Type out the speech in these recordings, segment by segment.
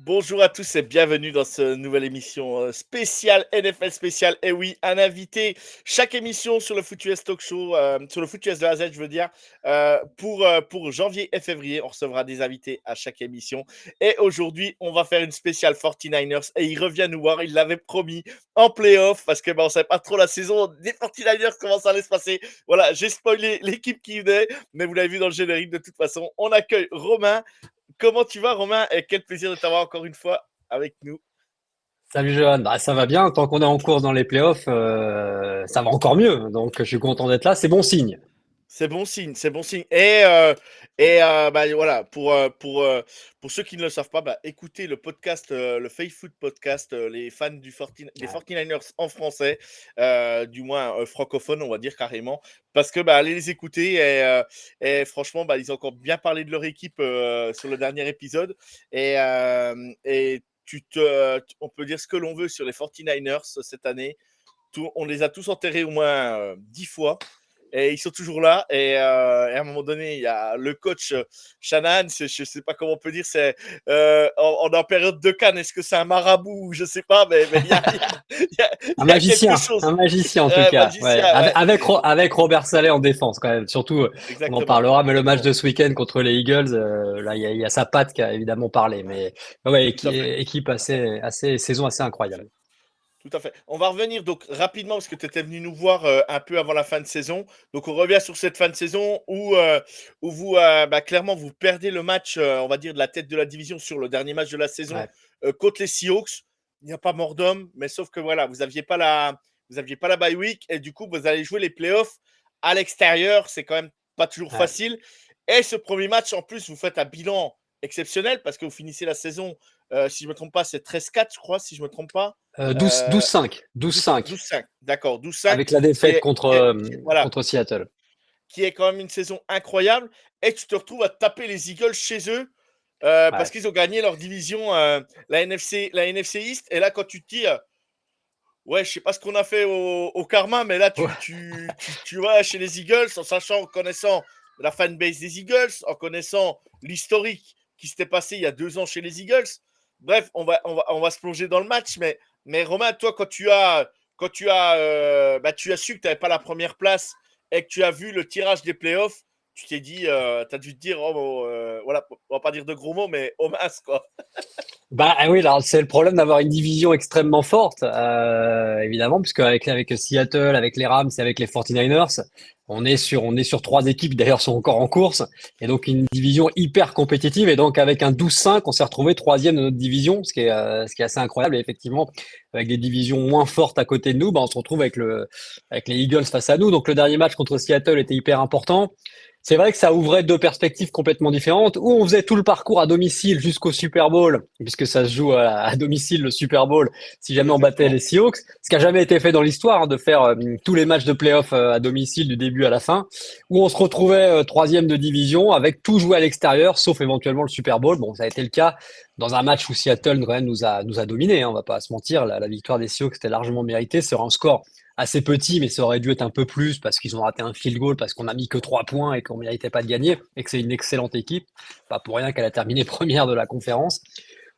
Bonjour à tous et bienvenue dans cette nouvelle émission spéciale NFL spéciale. Et oui, un invité chaque émission sur le Foot US Talk Show, sur le Foot US de A à Z, je veux dire, pour janvier et février. On recevra des invités à chaque émission. Et aujourd'hui, on va faire une spéciale 49ers et il revient nous voir. Il l'avait promis en playoff parce que on ne savait pas trop la saison des 49ers, comment ça allait se passer. Voilà, j'ai spoilé l'équipe qui venait, mais vous l'avez vu dans le générique de toute façon. On accueille Romain. Comment tu vas, Romain? Et quel plaisir de t'avoir encore une fois avec nous. Salut Johan, ça va bien, tant qu'on est en course dans les playoffs, ça va encore mieux, donc je suis content d'être là, c'est bon signe. C'est bon signe, c'est bon signe. Bah, voilà, pour ceux qui ne le savent pas, bah, écoutez le podcast, le Foot Podcast, les fans des Ouais. 49ers en français, du moins francophone, on va dire carrément. Parce que bah, allez les écouter et franchement, bah, ils ont encore bien parlé de leur équipe sur le dernier épisode. Et on peut dire ce que l'on veut sur les 49ers cette année. On les a tous enterrés au moins 10 fois. Et ils sont toujours là. Et à un moment donné, il y a le coach Shanahan, je ne sais pas comment on peut dire, on est en période de Cannes. Est-ce que c'est un marabout? Je ne sais pas, mais il y a quelque chose. Un magicien en tout cas, ouais. Magicien, ouais. Avec Robert Saleh en défense quand même, surtout, on en Exactement. parlera, mais le match Exactement. de ce week-end contre les Eagles, là il y a sa patte qui a évidemment parlé, mais ouais, Tout à fait. équipe saison assez incroyable. Tout à fait. On va revenir donc rapidement parce que tu étais venu nous voir un peu avant la fin de saison. Donc on revient sur cette fin de saison où vous, bah, clairement, vous perdez le match, on va dire, de la tête de la division sur le dernier match de la saison Ouais, contre les Seahawks. Il n'y a pas mort d'homme, mais sauf que voilà, vous aviez pas la bye week et du coup, vous allez jouer les playoffs à l'extérieur. C'est quand même pas toujours ouais. facile. Et ce premier match, en plus, vous faites un bilan exceptionnel parce que vous finissez la saison, si je ne me trompe pas, c'est 13-4, je crois, si je ne me trompe pas. 12 5 12 12 5 12-5, d'accord, 12-5, avec la qui défaite est, qui est- qui est- voilà, contre Seattle. qui est quand même une saison incroyable. Et tu te retrouves à taper les Eagles chez eux parce Ouais. qu'ils ont gagné leur division, la NFC East. Et là, quand tu te dis, ouais, je sais pas ce qu'on a fait au Karma, mais là, tu vas chez les Eagles en sachant, en connaissant la fanbase des Eagles, en connaissant l'historique qui s'était passé il y a 2 ans chez les Eagles. Bref, on va se plonger dans le match. Mais Romain, toi, quand tu as su que tu n'avais pas la première place et que tu as vu le tirage des playoffs, tu t'es dit, tu as dû te dire, voilà, on va pas dire de gros mots, mais au mince, quoi. Bah oui, alors c'est le problème d'avoir une division extrêmement forte, évidemment, puisque avec Seattle, avec les Rams et avec les 49ers, on est sur trois équipes d'ailleurs sont encore en course, et donc une division hyper compétitive. Et donc avec un 12-5, on s'est retrouvé troisième de notre division, ce qui est assez incroyable. Et effectivement, avec des divisions moins fortes à côté de nous, bah on se retrouve avec les Eagles face à nous. Donc le dernier match contre Seattle était hyper important. C'est vrai que ça ouvrait deux perspectives complètement différentes, où on faisait tout le parcours à domicile jusqu'au Super Bowl, puisque ça se joue à domicile le Super Bowl, si jamais on battait Exactement. les Seahawks, ce qui a jamais été fait dans l'histoire, hein, de faire tous les matchs de playoff à domicile du début à la fin, où on se retrouvait troisième de division avec tout joué à l'extérieur, sauf éventuellement le Super Bowl. Bon, ça a été le cas dans un match où Seattle quand même nous a dominé, hein, on va pas se mentir, la victoire des Seahawks était largement méritée, c'est un score assez petit, mais ça aurait dû être un peu plus parce qu'ils ont raté un field goal, parce qu'on a mis que 3 points et qu'on méritait pas de gagner, et que c'est une excellente équipe. Pas pour rien qu'elle a terminé première de la conférence.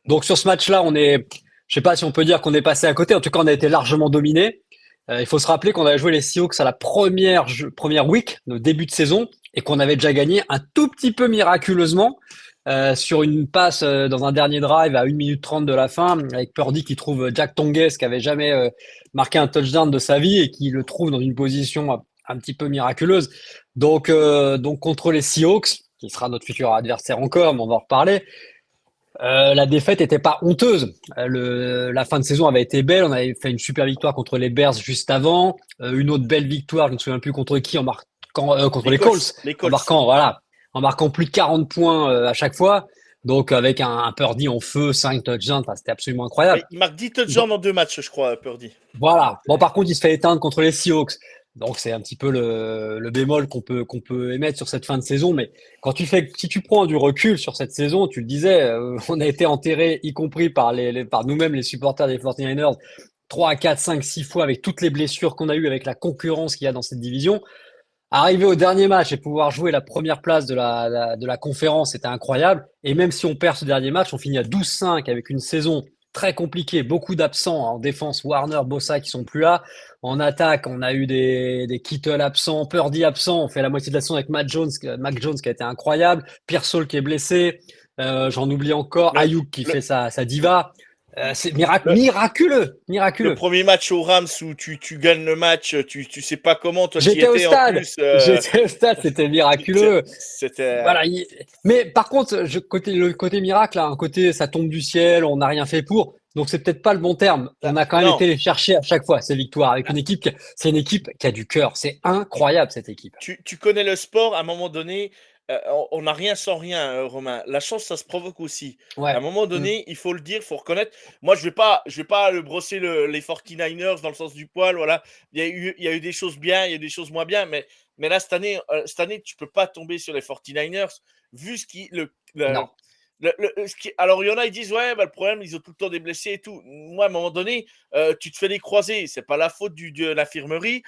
Donc sur ce match-là, je sais pas si on peut dire qu'on est passé à côté. En tout cas, on a été largement dominé. Il faut se rappeler qu'on avait joué les Seahawks à la première week, de début de saison, et qu'on avait déjà gagné un tout petit peu miraculeusement sur une passe dans un dernier drive à 1 minute 30 de la fin, avec Purdy qui trouve Jack Tonges, qui avait jamais marqué un touchdown de sa vie et qui le trouve dans une position un petit peu miraculeuse. Donc contre les Seahawks, qui sera notre futur adversaire encore, mais on va en reparler. La défaite était pas honteuse. La fin de saison avait été belle. On avait fait une super victoire contre les Bears juste avant, une autre belle victoire, je ne me souviens plus contre qui, en marquant contre Les les Colts, Colts, les en Colts. marquant voilà, en marquant plus de 40 points à chaque fois. Donc avec un Purdy en feu, 5 touchdowns, enfin, c'était absolument incroyable. Oui, il marque 10 touchdowns Donc, en 2 matchs, je crois, Purdy. voilà. Bon, par contre, il se fait éteindre contre les Seahawks. Donc, c'est un petit peu le bémol qu'on peut émettre sur cette fin de saison. Mais si tu prends du recul sur cette saison, tu le disais, on a été enterré, y compris par nous-mêmes, les supporters des 49ers, 3, 4, 5, 6 fois avec toutes les blessures qu'on a eues, avec la concurrence qu'il y a dans cette division. Arriver au dernier match et pouvoir jouer la première place de la conférence, c'était incroyable. Et même si on perd ce dernier match, on finit à 12-5 avec une saison très compliquée, beaucoup d'absents en défense, Warner, Bossa qui sont plus là. En attaque, on a eu des Kittle absents, Purdy absent. On fait la moitié de la saison avec Mac Jones qui a été incroyable, Pearsall qui est blessé. J'en oublie encore, Le, Ayuk qui le, fait sa diva. C'est le, miraculeux, le miraculeux. premier match au Rams où tu gagnes le match, tu sais pas comment, toi tu y J'étais au étais en stade, plus. j'étais au stade, c'était miraculeux. C'était. Voilà. Mais par contre, le côté miracle, un côté ça tombe du ciel, on n'a rien fait pour. Donc c'est peut-être pas le bon terme. On a quand même Non, été les chercher à chaque fois ces victoires avec une équipe. C'est une équipe qui a du cœur. C'est incroyable cette équipe. tu connais le sport, à un moment donné, on n'a rien sans rien, Romain. La chance, ça se provoque aussi. À un Ouais. moment Mm. donné, il faut le dire, il faut reconnaître. Moi, je vais pas le brosser les 49ers dans le sens du poil. Voilà, il y a eu des choses bien, il y a eu des choses moins bien, mais là cette année, tu peux pas tomber sur les 49ers vu ce qui Non. alors il y en a, ils disent ouais, bah, le problème, ils ont tout le temps des blessés et tout. Moi, à un moment donné, tu te fais des croisés, c'est pas la faute de l'infirmerie.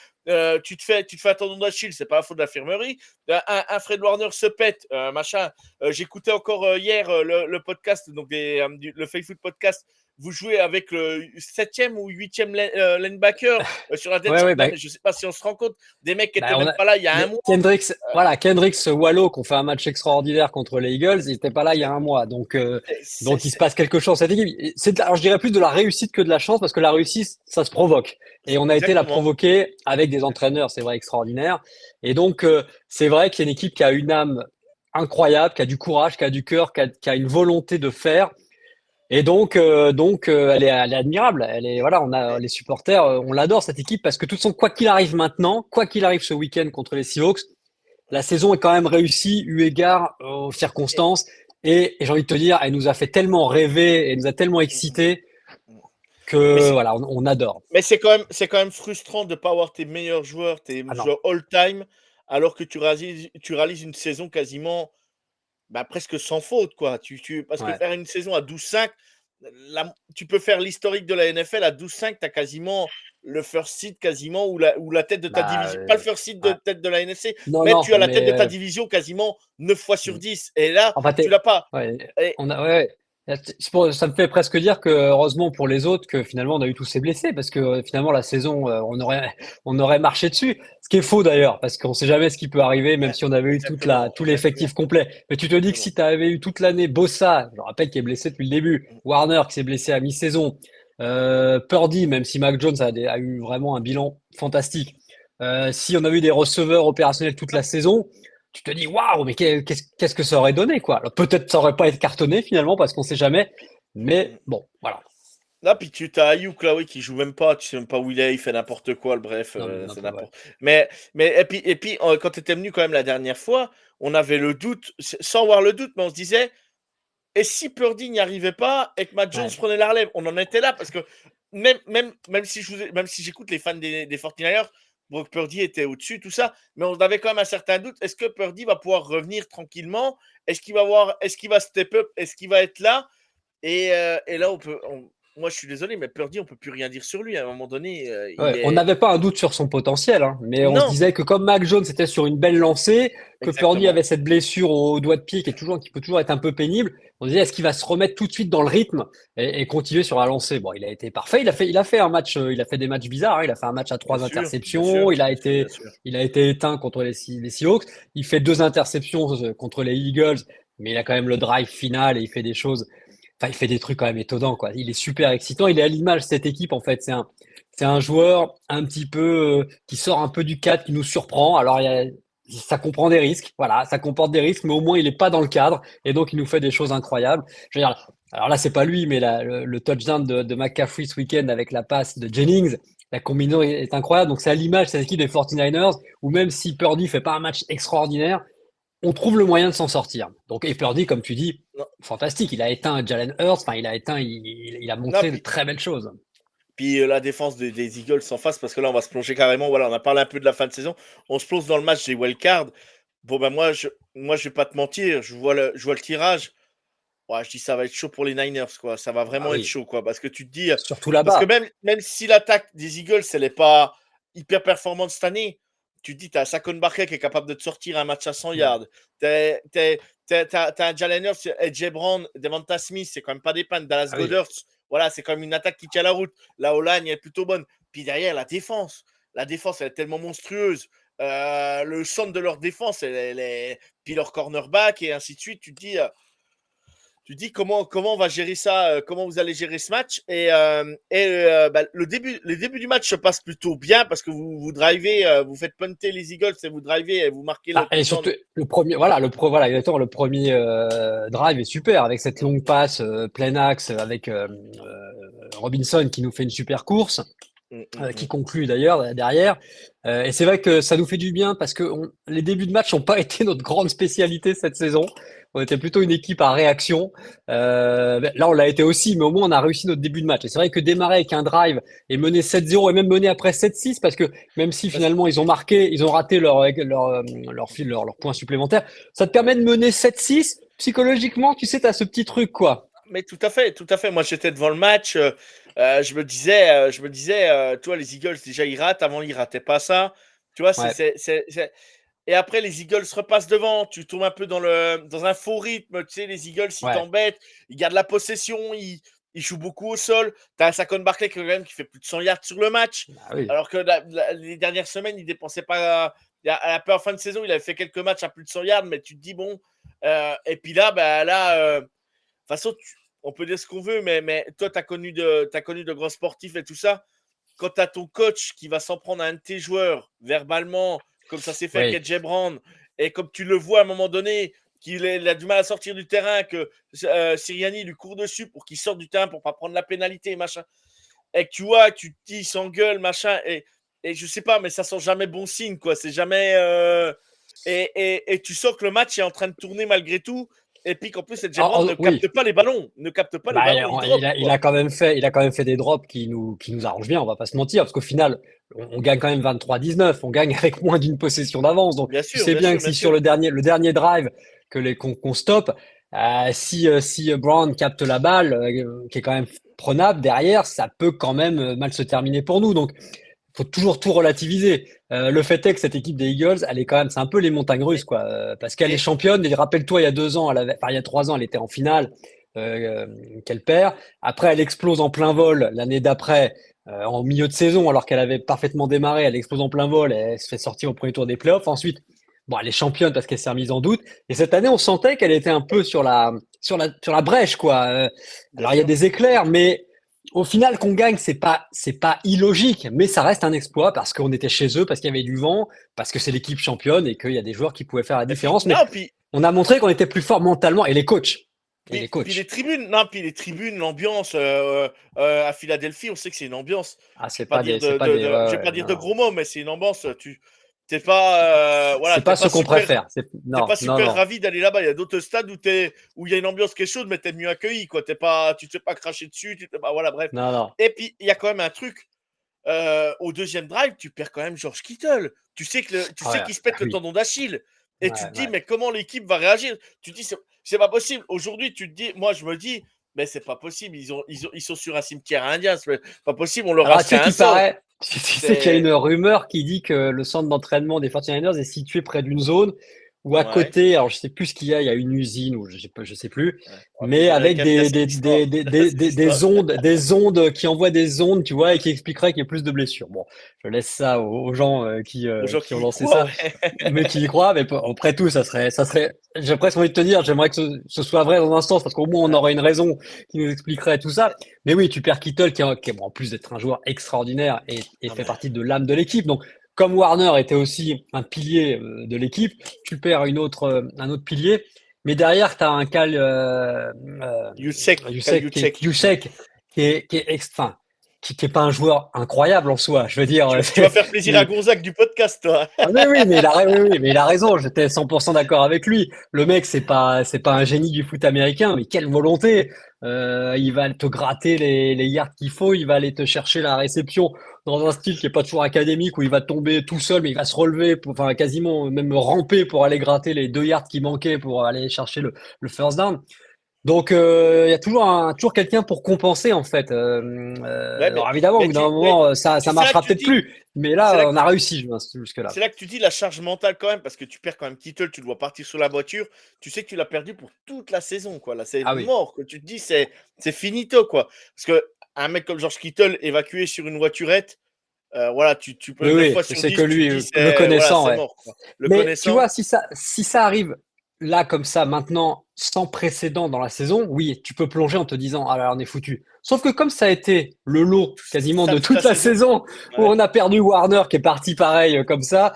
Tu te fais un tendon d'Achille, c'est pas la faute de l'infirmerie. Un Fred Warner se pète, machin. J'écoutais encore hier le podcast, donc le Faithful podcast. Vous jouez avec le septième ou huitième linebacker sur la Ouais, depth chart. ouais, Non, bah, mais je sais pas si on se rend compte des mecs qui étaient bah, même pas là il y a un mois. Kendricks, Euh, voilà, Kendricks Wallow, qui ont fait un match extraordinaire contre les Eagles, il n'était pas là il y a c'est, un mois. c'est, Donc il se c'est- passe quelque chose. Cette équipe, alors je dirais plus de la réussite que de la chance parce que la réussite, ça se provoque. Et on a été la exactement. provoquer avec des entraîneurs, c'est vrai, extraordinaires. Et donc, c'est vrai qu'il y a une équipe qui a une âme incroyable, qui a du courage, qui a du cœur, qui a une volonté de faire. Et elle est admirable. Elle est, voilà, on a les supporters, on l'adore cette équipe parce que de toute façon, quoi qu'il arrive maintenant, quoi qu'il arrive ce week-end contre les Seahawks, la saison est quand même réussie eu égard aux circonstances. Et j'ai envie de te dire, elle nous a fait tellement rêver, et elle nous a tellement excités Mais que c'est, voilà, on adore. mais c'est quand même frustrant de ne pas avoir tes meilleurs joueurs, tes Ah non. joueurs all-time, alors que tu réalises une saison quasiment bah, presque sans faute, quoi. Parce que Ouais. faire une saison à 12-5, tu peux faire l'historique de la NFL à 12-5, tu as quasiment le first seed quasiment ou la tête de ta Bah, division, pas le first seed de ouais. tête de la NFC, Non, mais non, tu as la tête de mais ta division quasiment 9 fois sur 10. Et là, enfin, tu l'as pas. ouais, Et, ouais. Ça me fait presque dire que heureusement pour les autres que finalement on a eu tous ces blessés parce que finalement la saison on aurait marché dessus. Ce qui est faux d'ailleurs parce qu'on sait jamais ce qui peut arriver même si on avait eu exactement, tout exactement, l'effectif complet. Mais tu te dis que exactement. si tu avais eu toute l'année Bossa, je rappelle qu'il est blessé depuis le début, Warner qui s'est blessé à mi-saison, Purdy même si Mac Jones a eu vraiment un bilan fantastique. Si on a eu des receveurs opérationnels toute la saison, tu te dis waouh, mais qu'est-ce que ça aurait donné quoi? Alors, peut-être ça aurait pas été cartonné finalement parce qu'on sait jamais, mais bon, voilà. Là, puis tu as Ayuk là, oui, qui joue même pas, tu sais même pas où il fait n'importe quoi, bref, Non, mais c'est ouais. n'importe. Mais quand tu étais venu quand même la dernière fois, on avait le doute, sans voir le doute, mais on se disait, et si Purdy n'y arrivait pas et que Matt Jones Ouais. prenait la relève, on en était là parce que même si j'écoute les fans des 49ers, Brock Purdy était au-dessus, tout ça, mais on avait quand même un certain doute. Est-ce que Purdy va pouvoir revenir tranquillement? Est-ce qu'il va step up? Est-ce qu'il va être là? Et là, moi, je suis désolé, mais Purdy, on peut plus rien dire sur lui. À un moment donné, il Ouais, on est. n'avait pas un doute sur son potentiel, hein, mais on se Non, disait que comme Mac Jones était sur une belle lancée, que Purdy exactement. avait cette blessure au doigt de pied qui peut toujours être un peu pénible, on disait est-ce qu'il va se remettre tout de suite dans le rythme et continuer sur la lancée. Bon, il a été parfait. Il a fait un match, il a fait des matchs bizarres. Hein. Il a fait un match à Bien trois sûr, bien interceptions. sûr, bien sûr, bien sûr. Il a été éteint contre les Seahawks. Il fait deux interceptions contre les Eagles, mais il a quand même le drive final et il fait des choses. Enfin, il fait des trucs quand même étonnants, quoi. Il est super excitant. Il est à l'image de cette équipe, en fait. C'est un joueur un petit peu qui sort un peu du cadre, qui nous surprend. Alors, ça comprend des risques, voilà, ça comporte des risques, mais au moins il n'est pas dans le cadre et donc il nous fait des choses incroyables. Je veux dire, alors là, c'est pas lui, mais le touchdown de McCaffrey ce week-end avec la passe de Jennings, la combinaison est incroyable. Donc c'est à l'image de cette équipe des 49ers où même si Purdy fait pas un match extraordinaire, on trouve le moyen de s'en sortir. Donc et Purdy, comme tu dis, Non, fantastique. Il a éteint Jalen Hurts, enfin il a non, montré de très belles choses. puis la défense des Eagles en face, parce que là, on va se plonger carrément. Voilà, on a parlé un peu de la fin de saison. On se plonge dans le match des wildcards. Bon, ben moi, je vais pas te mentir. Je vois le tirage. Ouais, je dis ça va être chaud pour les Niners, quoi. Ça va Ah vraiment être oui, chaud, quoi. Parce que tu te dis. surtout Parce que là-bas. même si l'attaque des Eagles, elle n'est pas hyper performante cette année, tu te dis, tu as Saquon Barkley qui est capable de te sortir un match à 100 yards. T'as un Jalen Hurts, AJ Brown, Devonta Smith, c'est quand même pas des pannes. Dallas Ah oui. Goedert, voilà, c'est quand même une attaque qui tient la route. La O-line est plutôt bonne. Puis derrière, la défense. La défense, elle est tellement monstrueuse. Le centre de leur défense, puis leur cornerback et ainsi de suite. Tu dis comment on va gérer ça, comment vous allez gérer ce match. Les débuts du match se passent plutôt bien parce que vous drivez, vous faites punter les Eagles et vous drivez et vous marquez le Et touchdown. surtout, le premier, voilà, exactement, le premier drive est super avec cette longue passe plein axe avec Robinson qui nous fait une super course. Qui conclut d'ailleurs derrière. Et c'est vrai que ça nous fait du bien parce que les débuts de match n'ont pas été notre grande spécialité cette saison. On était plutôt une équipe à réaction. Là, on l'a été aussi, mais au moins on a réussi notre début de match. Et c'est vrai que démarrer avec un drive et mener 7-0 et même mener après 7-6 parce que même si finalement ils ont marqué, ils ont raté leur point supplémentaire, ça te permet de mener 7-6. Psychologiquement, tu sais, tu as ce petit truc, quoi. Mais tout à fait, tout à fait. Moi, j'étais devant le match. Je me disais, toi, les Eagles, déjà, ils ratent. Avant, ils rataient pas ça. Tu vois, Ouais. Et après, les Eagles repassent devant. Tu tombes un peu dans un faux rythme. Tu sais, les Eagles, ils Ouais. t'embêtent. Ils gardent la possession. Ils jouent beaucoup au sol. Tu as Saquon Barkley quand même qui fait plus de 100 yards sur le match. Bah oui. Alors que les dernières semaines, il dépensait pas. En fin de saison, il avait fait quelques matchs à plus de 100 yards. Mais tu te dis, bon. Et puis là, de toute façon, on peut dire ce qu'on veut, mais toi, tu as connu de grands sportifs et tout ça. Quand tu as ton coach qui va s'en prendre à un de tes joueurs verbalement, comme ça s'est fait Oui. avec AJ Brown, et comme tu le vois à un moment donné, qu'il a du mal à sortir du terrain, que Sirianni lui court dessus pour qu'il sorte du terrain pour pas prendre la pénalité, machin. Et que tu vois, tu te dis, il s'engueule, machin, et je sais pas, mais ça sent jamais bon signe, quoi. C'est jamais. Et tu sens que le match est en train de tourner malgré tout. Et puis qu'en plus, cette Brown ne Oui. capte pas les ballons. Ne capte pas les Bah, ballons, il drop. il a quand même fait des drops qui nous arrangent bien, on va pas se mentir, parce qu'au final, on gagne quand même 23-19, on gagne avec moins d'une possession d'avance. Donc, Bien tu sûr, sais bien bien sûr, que bien si sur sûr. le dernier drive qu'on stoppe, si Brown capte la balle, qui est quand même prenable derrière, ça peut quand même mal se terminer pour nous. Donc, faut toujours tout relativiser. Le fait est que cette équipe des Eagles, elle est quand même, c'est un peu les montagnes russes, Mais, quoi, parce qu'elle est mais championne. Et rappelle-toi, il y a 2 ans, il y a 3 ans, elle était en finale, qu'elle perd. Après, elle explose en plein vol l'année d'après, en milieu de saison, alors qu'elle avait parfaitement démarré. Elle explose en plein vol et elle se fait sortir au premier tour des playoffs. Ensuite, bon, elle est championne parce qu'elle s'est remise en doute. Et cette année, on sentait qu'elle était un peu sur la brèche, quoi. bien Alors, il y a sûr. des éclairs, mais au final, qu'on gagne, c'est pas illogique, mais ça reste un exploit parce qu'on était chez eux, parce qu'il y avait du vent, parce que c'est l'équipe championne et qu'il y a des joueurs qui pouvaient faire la Et puis, différence. Mais non, puis, on a montré qu'on était plus fort mentalement et les coachs. Et les puis les coachs. tribunes, non, puis les tribunes, l'ambiance à Philadelphie, on sait que c'est une ambiance. Ah, Je vais pas dire ouais, je vais ouais, pas dire de non. gros mots, mais c'est une ambiance. T'es pas, voilà, C'est t'es pas pas ce qu'on super, préfère. t'es Non, pas non, super non. ravi d'aller là-bas. Il y a d'autres stades où il y a une ambiance quelque chose, mais t'es mieux accueilli, quoi. Tu te fais pas cracher dessus, voilà, bref. Non, non. Et puis il y a quand même un truc. Au deuxième drive, tu perds quand même George Kittle. Tu Ah sais ouais, qu'il se bah pète le oui. tendon d'Achille. Et tu Ouais, te dis, ouais. mais comment l'équipe va réagir? Tu te dis, c'est pas possible. Aujourd'hui, tu te dis, moi, je me dis, mais c'est pas possible. Ils sont sur un cimetière indien. C'est pas possible. On leur a Alors, tu fait sais un qu'il sort. paraît, tu sais qu'il y a C'est. une rumeur qui dit que le centre d'entraînement des 49ers est situé près d'une zone où à Ouais. côté, alors je sais plus ce qu'il y a une usine ou je sais plus, Ouais. Ouais, les mais avec Américains aiment bien ces histoires. Ces histoires. des ondes qui envoient des ondes, tu vois, et qui expliqueraient qu'il y ait plus de blessures. Bon, je laisse ça aux gens Aux gens qui qui ont y lancé croient, ça, ouais. mais qui y croient. Mais après tout, j'ai presque envie de te dire, j'aimerais que ce soit vrai dans un sens, parce qu'au moins on Ouais. aurait une raison qui nous expliquerait tout ça. Mais oui, tu perds Kittle bon, en plus d'être un joueur extraordinaire et Non, fait mais partie de l'âme de l'équipe. Donc, comme Warner était aussi un pilier de l'équipe, tu perds un autre pilier. Mais derrière, tu as un Kyle Juszczyk. Juszczyk enfin, qui est pas un joueur incroyable en soi. Je veux dire, Tu vas faire plaisir à Gonzague du podcast, toi. ah oui, mais il a raison. J'étais 100% d'accord avec lui. Le mec, c'est pas un génie du foot américain, mais quelle volonté! Il va te gratter les yards qu'il faut. Il va aller te chercher la réception dans un style qui est pas toujours académique où il va tomber tout seul, mais il va se relever, enfin quasiment même ramper pour aller gratter les 2 yards qui manquaient pour aller chercher le first down. Donc, il y a toujours quelqu'un pour compenser, en fait. Ouais, Alors, évidemment, au bout d'un moment, ça c'est là que marchera tu peut-être dis, plus. Mais c'est là là, que on a tu, réussi jusque-là. c'est là que tu dis la charge mentale quand même, parce que tu perds quand même Kittel, tu dois partir sur la voiture. Tu sais que tu l'as perdu pour toute la saison, quoi. Là, c'est Ah oui. mort, que tu te dis, c'est finito, quoi. Parce que un mec comme George Kittle évacué sur une voiturette, voilà, tu peux Oui, 9 oui, fois sur c'est que 10, tu te lui, dis, le connaissant, c'est ouais. mort, quoi. Le Mais tu connaissant, vois, si ça arrive là, comme ça, maintenant, sans précédent dans la saison, oui, tu peux plonger en te disant, ah là, on est foutu. Sauf que comme ça a été le lot quasiment ça de toute la toute la saison. saison, où Ouais. on a perdu Warner qui est parti pareil comme ça,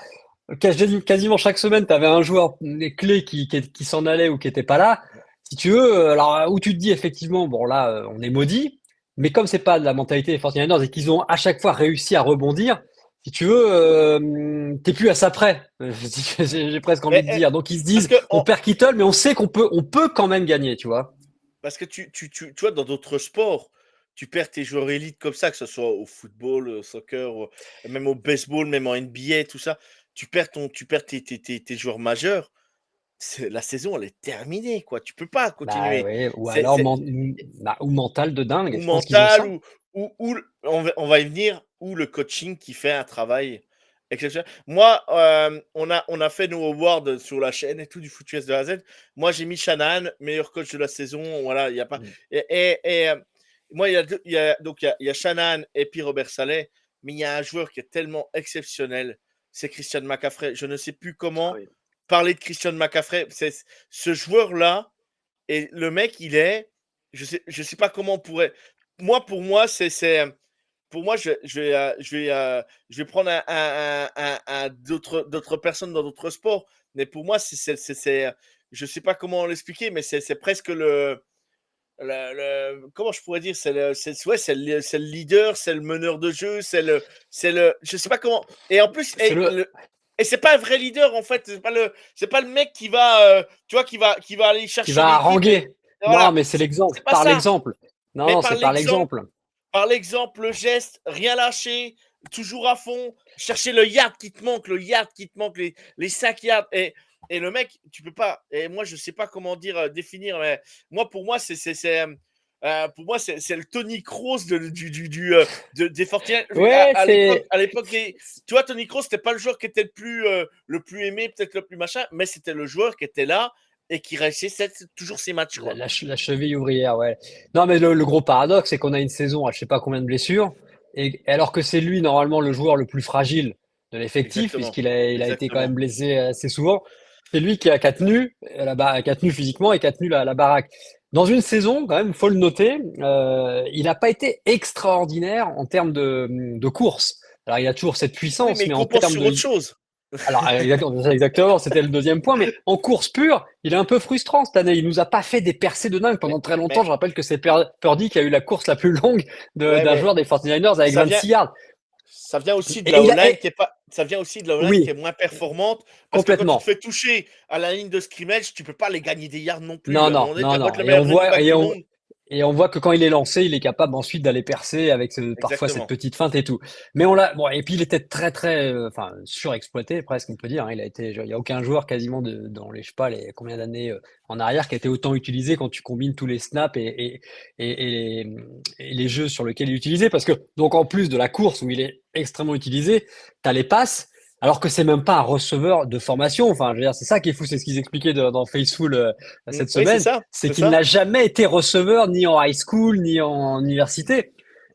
quasiment chaque semaine, tu avais un joueur clé qui s'en allait ou qui était pas là. Si tu veux, alors où tu te dis effectivement, bon là, on est maudit, mais comme c'est pas de la mentalité des 49ers et qu'ils ont à chaque fois réussi à rebondir, si tu veux, t'es plus à ça près. J'ai presque envie Mais, de dire. Donc ils se parce disent, que, on perd Kittle, mais on sait on peut quand même gagner, tu vois. parce que tu vois, dans d'autres sports, tu perds tes joueurs élites comme ça, que ce soit au football, au soccer, même au baseball, même en NBA, tout ça. Tu perds tes joueurs majeurs. La saison, elle est terminée, quoi. Tu peux pas Bah continuer. ouais, ou C'est, alors c'est- bah, ou mental de dingue. ou Je pense qu'ils ont mental, ça. on va y venir, ou le coaching qui fait un travail exceptionnel. Moi, on a fait nos awards sur la chaîne et tout du Foot US de A à Z. Moi, j'ai mis Shanahan, meilleur coach de la saison. Voilà, il y a pas. Mm. Moi, il y a Shanahan et puis Robert Saleh, mais il y a un joueur qui est tellement exceptionnel, c'est Christian McCaffrey. Je ne sais plus Ah comment oui. parler de Christian McCaffrey. Ce joueur-là, et le mec, je sais pas comment on pourrait. Pour moi, pour moi, je vais prendre d'autres personnes dans d'autres sports, mais pour moi, je sais pas comment l'expliquer, mais c'est presque comment je pourrais dire, ouais, c'est le leader, c'est le meneur de jeu, je sais pas comment. Et en plus, C'est le et c'est pas un vrai leader en fait, c'est pas le mec qui va, qui va aller qui chercher va l'équipe. Et haranguer. Non, voilà, mais c'est l'exemple. c'est pas Par ça. l'exemple. Non, Mais non, c'est par l'exemple. par l'exemple, le geste, rien lâcher, toujours à fond, chercher le yard qui te manque, les 5 yards. Et le mec, tu peux pas. Et moi, je sais pas comment dire, définir, mais pour moi, c'est le Tony Kroos des 49ers. À, Ouais, à l'époque, à l'époque tu vois, Tony Kroos, c'était pas le joueur qui était le plus aimé, peut-être le plus machin, mais c'était le joueur qui était là et qui réussissait toujours ses matchs, quoi. la cheville ouvrière, ouais. Non, mais le gros paradoxe, c'est qu'on a une saison à je sais pas combien de blessures, et alors que c'est lui, normalement, le joueur le plus fragile de l'effectif, Exactement. il a été quand même Exactement. blessé assez souvent. C'est lui qui a tenu, qui a tenu physiquement et qui a tenu la baraque. Dans une saison, quand même, faut le noter, il n'a pas été extraordinaire en termes de course. Alors, il a toujours cette Oui, puissance, mais il mais en compense termes sur de, autre chose. alors, exactement, c'était le deuxième point, mais en course pure, il est un peu frustrant cette année. Il nous a pas fait des percées de dingue Mais, pendant très longtemps. mais, Je rappelle que c'est Purdy qui a eu la course la plus longue ouais, d'un mais joueur des 49ers avec ça vient, 26 yards. ça vient aussi de Et la il a, O-line qui est pas, ça vient aussi de la O-line qui est oui, moins performante parce que quand tu te complètement. fais toucher à la ligne de scrimmage, tu peux pas les gagner des yards non plus. Non, À un non, moment donné, non, t'as beau être non. le meilleur running back du monde. Et on voit que quand il est lancé, il est capable ensuite d'aller percer avec parfois cette Exactement. petite feinte et tout. Mais on l'a, bon, et puis il était très, très, enfin, surexploité, presque, on peut dire, hein. Il y a aucun joueur quasiment dans les, je sais pas, les combien d'années en arrière qui a été autant utilisé quand tu combines tous les snaps et les jeux sur lesquels il est utilisé. Parce que, donc, en plus de la course où il est extrêmement utilisé, t'as les passes. Alors que c'est même pas un receveur de formation. Enfin, je veux dire, c'est ça qui est fou, c'est ce qu'ils expliquaient dans Faceful cette Oui, c'est semaine, ça. c'est C'est qu'il ça. n'a jamais été receveur ni en high school ni en université.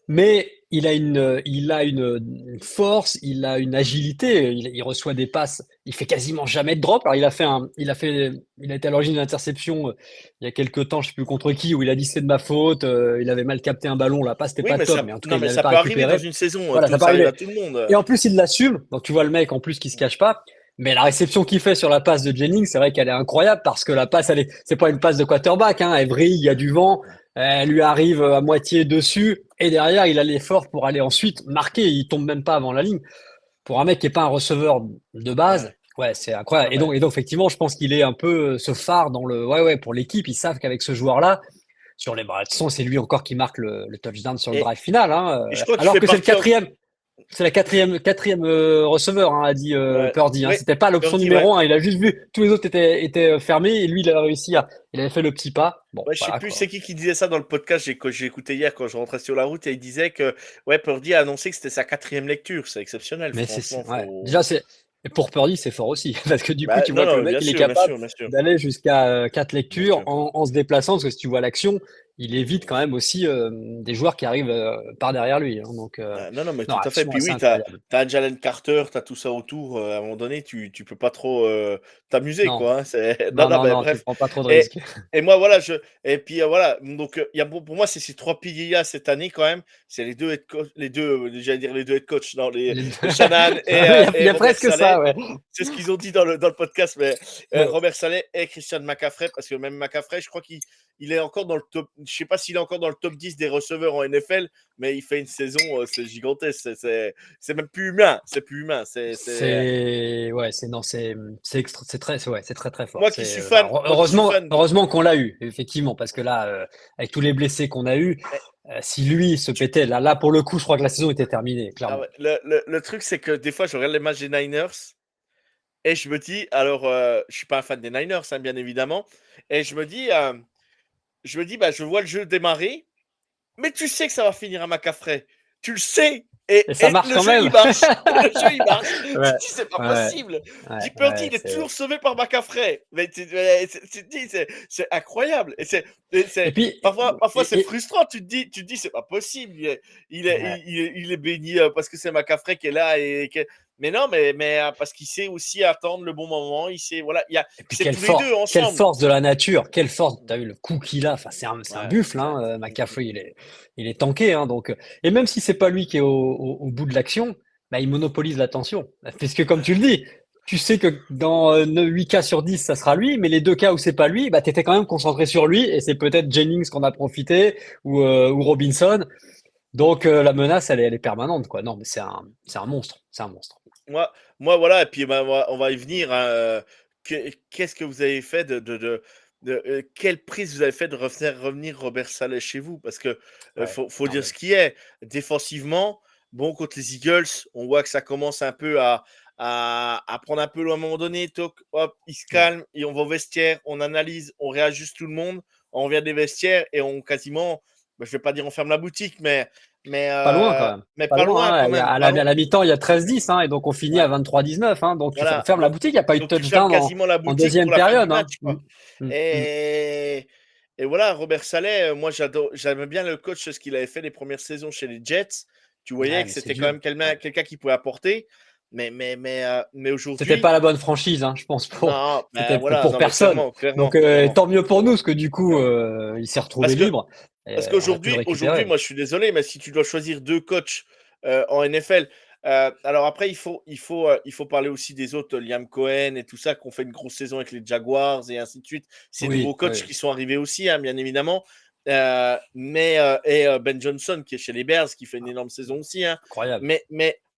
Mais il a une force, il a une agilité, il reçoit des passes, il fait quasiment jamais de drop. Alors il a été à l'origine d'une interception il y a quelques temps, je sais plus contre qui, où il a dit c'est de ma faute, il avait mal capté un ballon, la passe c'était Oui, pas mais top, mais en tout cas non, il mais l'avait ça pas peut arriver dans récupéré. une saison. Voilà, ça peut Ça arrive arriver. à tout le monde. Et en plus, il l'assume. Donc, tu vois le mec en plus qui se cache pas. Mais la réception qu'il fait sur la passe de Jennings, c'est vrai qu'elle est incroyable parce que la passe, c'est pas une passe de quarterback, hein. Elle vrille, il y a du vent. Elle lui arrive à moitié dessus. Et derrière, il a l'effort pour aller ensuite marquer. Il tombe même pas avant la ligne. Pour un mec qui est pas un receveur de base, Ouais. ouais, c'est incroyable. Non, mais Et donc, effectivement, je pense qu'il est un peu ce phare ouais, pour l'équipe. Ils savent qu'avec ce joueur-là, de toute façon, c'est lui encore qui marque le touchdown sur le et, drive final, hein. et je crois qu'il Alors fait que c'est le partie. quatrième. c'est la quatrième receveur, hein, a dit Ouais. Purdy. Hein. Oui, C'était pas l'option Purdy, ouais. numéro 1. Il a juste vu tous les autres étaient fermés et lui, il avait réussi à. Il avait fait le petit pas. Bon, Ouais, je sais voilà plus c'est quoi. qui disait ça dans le podcast que j'ai écouté hier quand je rentrais sur la route et il disait que ouais, Purdy a annoncé que c'était sa quatrième lecture. C'est exceptionnel, Mais franchement. ouais. Faut... Déjà, et pour Purdy, c'est fort aussi. Parce que du coup, Bah, tu non, vois que le non, mec, bien il est sûr, bien capable sûr, bien sûr, d'aller jusqu'à 4 bien lectures sûr. en se déplaçant. Parce que si tu vois l'action, il évite quand même aussi des joueurs qui arrivent par derrière lui. Hein. Donc, Non, non, mais non, tout à fait. action Puis assez oui, incroyable. t'as Jalen Carter, t'as tout ça autour. À un moment donné, tu peux pas trop t'amuser, Non, quoi. Hein, c'est... Non, non, non, non, mais non, tu bref. prends pas trop de Et, risques. et moi, voilà. Et puis, voilà. Donc, il y a, pour moi, c'est ces trois piliers cette année, quand même. C'est les deux head coach, j'allais dire les deux head coach, non, Les deux- Shannon Il y et a Robert presque ça, Saleh. ouais. C'est ce qu'ils ont dit dans le podcast, mais Ouais. Robert Saleh et Christian McCaffrey, parce que même McCaffrey, je crois qu'il est encore dans le top. Je sais pas s'il est encore dans le top 10 des receveurs en NFL, mais il fait une saison, c'est gigantesque. C'est même plus humain. C'est plus humain. Ouais, non, c'est très, ouais, c'est très très fort. Moi qui suis fan, moi qui suis fan. Heureusement qu'on l'a eu, effectivement, parce que là, avec tous les blessés qu'on a eu, Eh, si lui se tu- pétait, là pour le coup, je crois que la saison était terminée, ah clairement. ouais, le truc, c'est que des fois, je regarde les matchs des Niners et je me dis, alors, je suis pas un fan des Niners, hein, bien évidemment, et je me dis, bah, je vois le jeu démarrer. Mais tu sais que ça va finir à McCaffrey. Tu le sais. Et ça Et marche le quand jeu, même. il marche. Le jeu, il marche. Tu Ouais, te dis, c'est pas ouais, possible. ouais, Dick Purdy, ouais, il est toujours sauvé par McCaffrey. Mais tu te dis, c'est incroyable. Et puis, Parfois c'est et- frustrant. Tu te dis, c'est pas possible. ouais. Il est béni parce que c'est McCaffrey qui est là. Mais non, mais parce qu'il sait aussi attendre le bon moment. Il sait, voilà, Et puis c'est tous les deux quelle ensemble. force de la nature, quelle force. T'as vu le coup qu'il a. Enfin, c'est un Ouais, buffle, c'est- hein. McCaffrey, il est tanké, hein. Donc, et même si c'est pas lui qui est au bout de l'action, bah, il monopolise l'attention. Puisque comme tu le dis, tu sais que dans 8 cas sur 10, ça sera lui, mais les 2 cas où c'est pas lui, bah, t'étais quand même concentré sur lui, et c'est peut-être Jennings qu'on a profité, ou Robinson. Donc, la menace, elle est permanente, quoi. Non, mais c'est un monstre, c'est un monstre. Moi, voilà, et puis bah, on va y venir. Hein, qu'est-ce que vous avez fait quelle prise vous avez fait de revenir Robert Saleh chez vous? Parce que Ouais. faut Non, dire mais ce qui est. Défensivement, bon, contre les Eagles, on voit que ça commence un peu à prendre un peu loin à un moment donné. Toc, hop, il se ouais. calme et on va au vestiaire, on analyse, on réajuste tout le monde, on revient des vestiaires et on quasiment, bah, je vais pas dire on ferme la boutique, Pas loin quand même. mais Pas pas loin, loin hein. quand même. Pas À loin. la mi-temps, il y a 13-10, hein, et donc on finit à Ouais. 23-19. Hein, donc on Voilà, ferme la boutique. Il n'y a pas eu de donc tu fermes touchdown quasiment la en boutique deuxième pour la fin du période. Hein. match, quoi. Mm. Et, et voilà, Robert Saleh, moi j'aimais bien le coach, ce qu'il avait fait les premières saisons chez les Jets. Tu voyais Ouais, que mais c'est c'était quand vieux. même Ouais. quelqu'un qui pouvait apporter. Mais C'était aujourd'hui, pas la bonne franchise, hein, je pense. non, C'était voilà, pour non, mais personne. clairement, clairement, Donc clairement, tant mieux pour nous, parce que du coup, clairement. il s'est retrouvé Parce que libre. Et Parce on a pu le qu'aujourd'hui, récupérer. moi, je suis désolé, mais si tu dois choisir deux coachs en NFL, alors après, il faut parler aussi des autres, Liam Cohen et tout ça, qui ont fait une grosse saison avec les Jaguars et ainsi de suite. Ces nouveaux Oui, coachs oui, qui sont arrivés aussi, hein, bien évidemment. Ben Johnson, qui est chez les Bears, qui fait une énorme saison aussi. Hein. incroyable.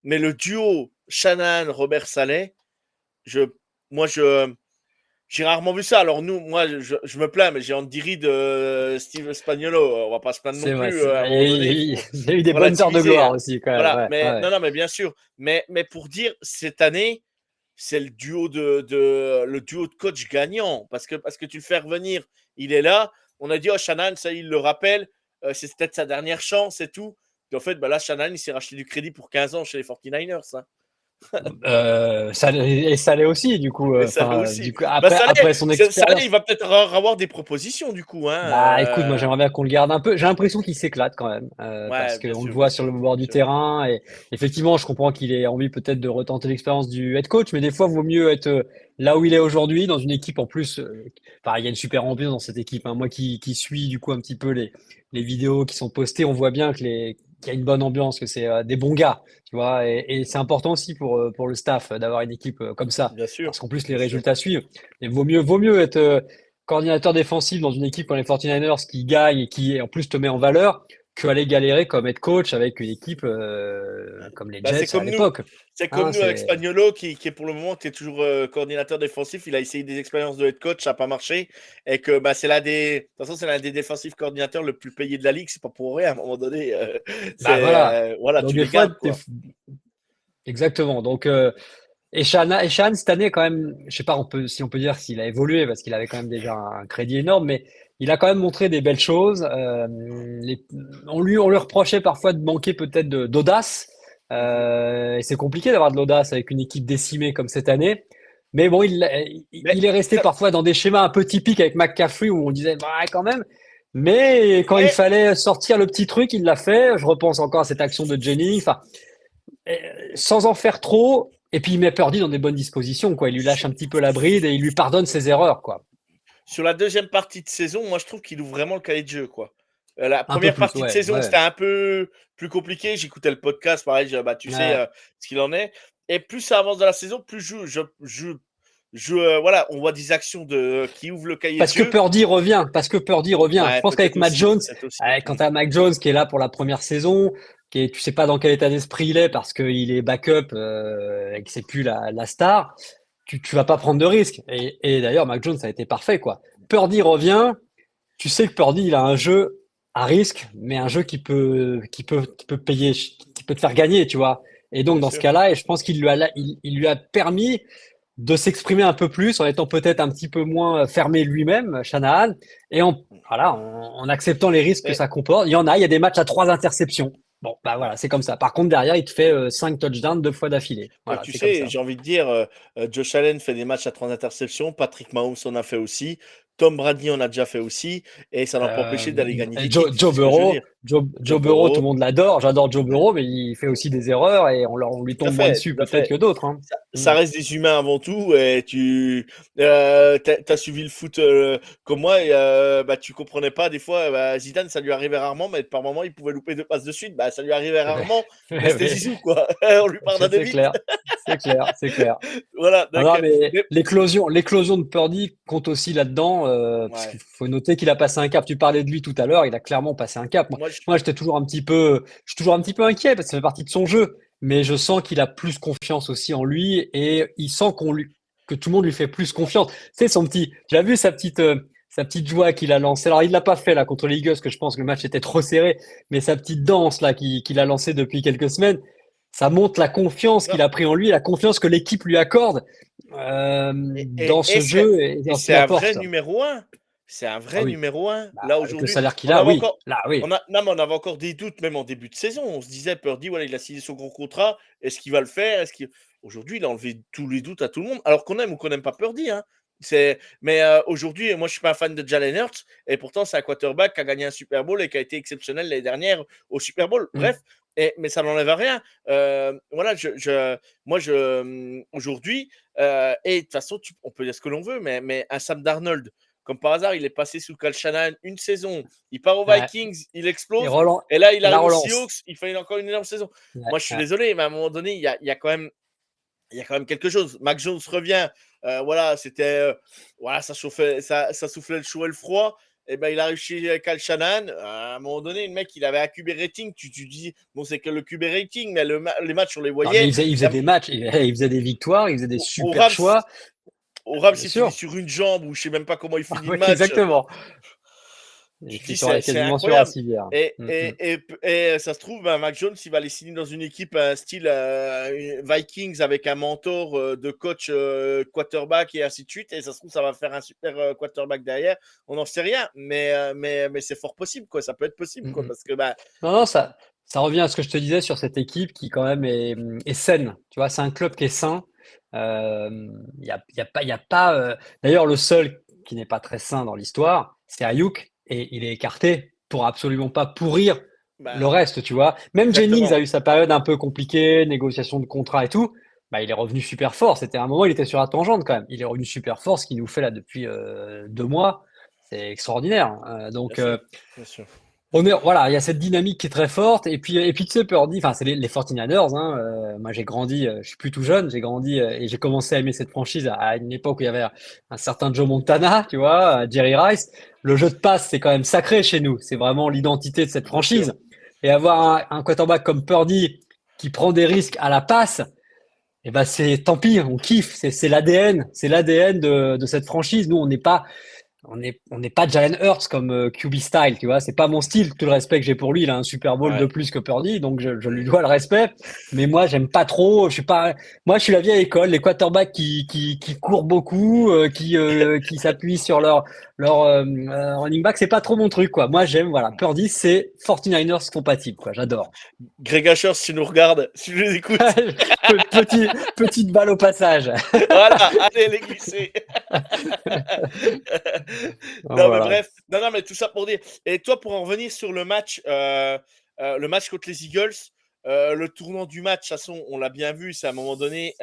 Mais le duo Shannon, Robert Saleh, je, moi, j'ai rarement vu ça. Alors nous, moi, je me plains, mais j'ai Andy Reid, Steve Spagnuolo. On va pas se plaindre non C'est vrai. plus. À un moment donné, il faut Il y a eu des bonnes heures de relativiser. gloire Hein. aussi, quand même. Voilà. Ouais, Mais ouais. non, non, mais bien sûr. Mais pour dire, cette année, c'est le duo de coach gagnant. Parce que tu le fais revenir, il est là. On a dit, oh, Shannon, ça, il le rappelle. C'est peut-être sa dernière chance et tout. Puis en fait, bah là, Shannon, il s'est racheté du crédit pour 15 ans chez les 49ers. Hein. Ça l'est aussi, du coup. Et ça Enfin, aussi. Bah, après son Saleh, expérience. il va peut-être avoir des propositions du coup. Hein, Bah, écoute, moi j'aimerais bien qu'on le garde un peu. J'ai l'impression qu'il s'éclate quand même, parce ouais, bien qu'on le sûr, voit bien sur le sûr, bord bien du sûr. terrain. Et effectivement, je comprends qu'il ait envie peut-être de retenter l'expérience du head coach, mais des fois, il vaut mieux être là où il est aujourd'hui, dans une équipe en plus. Enfin, il y a une super ambiance dans cette équipe. Hein. Moi qui suis du coup un petit peu les vidéos qui sont postées, on voit bien qu'il y a une bonne ambiance, que c'est des bons gars, tu vois. Et c'est important aussi pour le staff d'avoir une équipe comme ça, Bien sûr, parce qu'en plus les bien sûr. résultats suivent. Et vaut mieux être coordinateur défensif dans une équipe comme les 49ers qui gagne et qui en plus te met en valeur que aller galérer comme head coach avec une équipe comme les Bah, c'est Jets à comme nous. l'époque. C'est comme Hein, nous avec c'est Spaniolo, qui est pour le moment qui est toujours coordinateur défensif. Il a essayé des expériences de head coach, ça n'a pas marché. Et que bah, de toute façon, c'est l'un des défensifs coordinateurs le plus payé de la ligue. C'est pas pour rien. À un moment donné, bah voilà. voilà, Donc tu des les fois, gardes, quoi. exactement. Donc et Shan, cette année, quand même, je sais pas si on peut dire s'il a évolué, parce qu'il avait quand même déjà un crédit énorme, mais il a quand même montré des belles choses. On lui reprochait parfois de manquer peut-être d'audace. Mhm. Et c'est compliqué d'avoir de l'audace avec une équipe décimée comme cette année. Mais bon, Mais il est resté ça, parfois dans des schémas un peu typiques avec McCaffrey où on disait, bah, quand même. Mais quand il mais fallait sortir le petit truc, il l'a fait. Je repense encore à cette action de Jennings. Enfin, euh, sans en faire trop. Et puis il met Purdy dans des bonnes dispositions, quoi. Il lui lâche sur, un petit peu la bride et il lui pardonne ses erreurs, quoi. sur la deuxième partie de saison, moi, je trouve qu'il ouvre vraiment le cahier de jeu, quoi. La Un peu première plus, partie de ouais, saison, ouais, c'était un peu plus compliqué. J'écoutais le podcast, pareil, bah, tu sais ouais. ce qu'il en est. Et plus ça avance dans la saison, plus voilà, on voit des actions qui ouvrent le cahier de Parce que jeu. Purdy revient, parce que Purdy revient. Je Ouais, pense qu'avec peut-être Matt aussi, Jones, peut-être aussi. quand t'as Mac Jones qui est là pour la première saison, tu sais pas dans quel état d'esprit il est parce qu'il est backup et que c'est plus la star, tu vas pas prendre de risques. Et d'ailleurs, Mac Jones a été parfait, quoi. Purdy revient. Tu sais que Purdy, il a un jeu à risque, mais un jeu qui peut payer, qui peut te faire gagner, tu vois. Et donc, Bien dans ce sûr. cas-là, et je pense il lui a permis de s'exprimer un peu plus en étant peut-être un petit peu moins fermé lui-même, Shanahan, et voilà, en acceptant les risques que Mais, ça comporte. Il y a des matchs à 3 interceptions. Bon, bah voilà, c'est comme ça. Par contre, derrière, il te fait 5 touchdowns 2 fois d'affilée. Voilà, tu c'est comme sais, ça. j'ai envie de dire, Josh Allen fait des matchs à 3 interceptions, Patrick Mahomes en a fait aussi, Tom Brady en a déjà fait aussi, et ça n'a pas Euh, empêché d'aller gagner des Joe, titres, Joe c'est ce que je veux Burrow, dire. Joe Joe Burrow, tout Burrow, le monde l'adore. J'adore Joe Burrow, mais il fait aussi des erreurs et on lui tout à tombe moins fait, dessus tout à peut-être fait. que d'autres. Hein. Ça Mm. reste des humains avant tout, et t'as suivi le foot comme moi, et bah, tu comprenais pas des fois. Bah, Zidane, ça lui arrivait rarement, mais par moment, il pouvait louper 2 passes de suite. Bah, ça lui arrivait rarement, mais c'était Zizou, quoi. On lui pardonnait C'est vite. clair, c'est clair, c'est clair. Voilà, Non, donc, non, mais mais- l'éclosion de Purdy compte aussi là-dedans, parce qu'il ouais. faut noter qu'il a passé un cap. Tu parlais de lui tout à l'heure, il a clairement passé un cap. Moi, je, J'étais toujours je suis toujours un petit peu inquiet parce que ça fait partie de son jeu, mais je sens qu'il a plus confiance aussi en lui et il sent que tout le monde lui fait plus confiance. C'est tu as vu sa petite joie qu'il a lancée. Alors il l'a pas fait là contre les Eagles, que je pense que le match était trop serré, mais sa petite danse là qu'il a lancée depuis quelques semaines. Ça montre la confiance non, qu'il a pris en lui, la confiance que l'équipe lui accorde dans ce jeu et et dans ce c'est qu'il un vrai apporte. numéro un. C'est un Ah vrai oui, numéro un. bah, Là, avec le aujourd'hui, salaire qu'il on a, avait oui. encore, Là, oui. non, mais on avait encore des doutes, même en début de saison. On se disait, Purdy, voilà, il a signé son gros contrat. Est-ce qu'il va le faire? Aujourd'hui, il a enlevé tous les doutes à tout le monde. Alors qu'on aime ou qu'on n'aime pas Purdy, hein. Mais aujourd'hui, moi, je suis pas un fan de Jalen Hurts. Et pourtant, c'est un quarterback qui a gagné un Super Bowl et qui a été exceptionnel l'année dernière au Super Bowl. Mm. Bref, mais ça n'enlève à rien. Voilà, moi, aujourd'hui, et de toute façon, on peut dire ce que l'on veut, mais un Sam Darnold, comme par hasard, il est passé sous Kyle Shanahan une saison. Il part aux Ouais. Vikings, il Et, explose. Et là, il et la arrive aux relance. Seahawks, il fait encore une énorme saison. Ouais, Moi, je suis ouais. désolé, mais à un moment donné, il y a quand même quelque chose. Mac Jones revient. Voilà, voilà, ça soufflait le chaud et le froid. Et ben, il arrive chez Kyle Shanahan. À un moment donné, le mec, il avait un QB rating. Tu dis, bon, c'est que le QB rating, mais les matchs, on les Non, mais voyait. il faisait des matchs, il faisait des victoires, il faisait des Au super Rams, choix. il Bien finit sûr. sur une jambe ou je sais même pas comment il Ah finit le oui, match. exactement. Il Tu te dis, c'est quasiment sur la incroyable. civière. Et, Mm, mm. et, et ça se trouve, ben, Mac Jones, il va aller signer dans une équipe style Vikings avec un mentor de coach quarterback et ainsi de suite. Et ça se trouve, ça va faire un super quarterback derrière. On n'en sait rien, mais c'est fort possible, quoi. Ça peut être possible, Mm, quoi. mm. Parce que, bah, Non, non, ça revient à ce que je te disais sur cette équipe qui quand même est saine. Tu vois, c'est un club qui est sain. Il y a pas. D'ailleurs, le seul qui n'est pas très sain dans l'histoire, c'est Ayuk et il est écarté pour absolument pas pourrir le bah, reste. Tu vois, même Jennings a exactement. eu sa période un peu compliquée, négociation de contrat et tout. Bah, il est revenu super fort. C'était un moment, il était sur la tangente quand même. Il est revenu super fort, ce qu'il nous fait là depuis 2 mois. C'est extraordinaire. Bien sûr. Bien sûr. Voilà, il y a cette dynamique qui est très forte. Et puis tu sais, Purdy, enfin, c'est les 49ers, hein. Moi, j'ai grandi, je suis plus tout jeune, j'ai grandi et j'ai commencé à aimer cette franchise à une époque où il y avait un certain Joe Montana, tu vois, Jerry Rice. Le jeu de passe, c'est quand même sacré chez nous. C'est vraiment l'identité de cette Bien sûr. franchise. Et avoir un quarterback comme Purdy qui prend des risques à la passe, eh ben, tant pis, on kiffe. C'est l'ADN de cette franchise. Nous, on n'est pas Jalen Hurts comme QB style, tu vois. C'est pas mon style. Tout le respect que j'ai pour lui, il a un Super Bowl de Ouais. plus que Purdy, donc je lui dois le respect. Mais moi, j'aime pas trop. Je suis pas. Moi, je suis la vieille école, les quarterbacks qui courent beaucoup, qui s'appuient sur leur running back. C'est pas trop mon truc, quoi. Moi, j'aime. Voilà, Purdy, c'est 49ers compatible, quoi. J'adore. Greg Asher, si tu nous regardes, si tu nous écoutes, Petite balle au passage. voilà, allez les glisser. Non, mais Voilà. bref, non, non, mais tout ça pour dire. Et toi, pour en revenir sur le match contre les Eagles, le tournant du match, de toute façon, on l'a bien vu, c'est à un moment donné,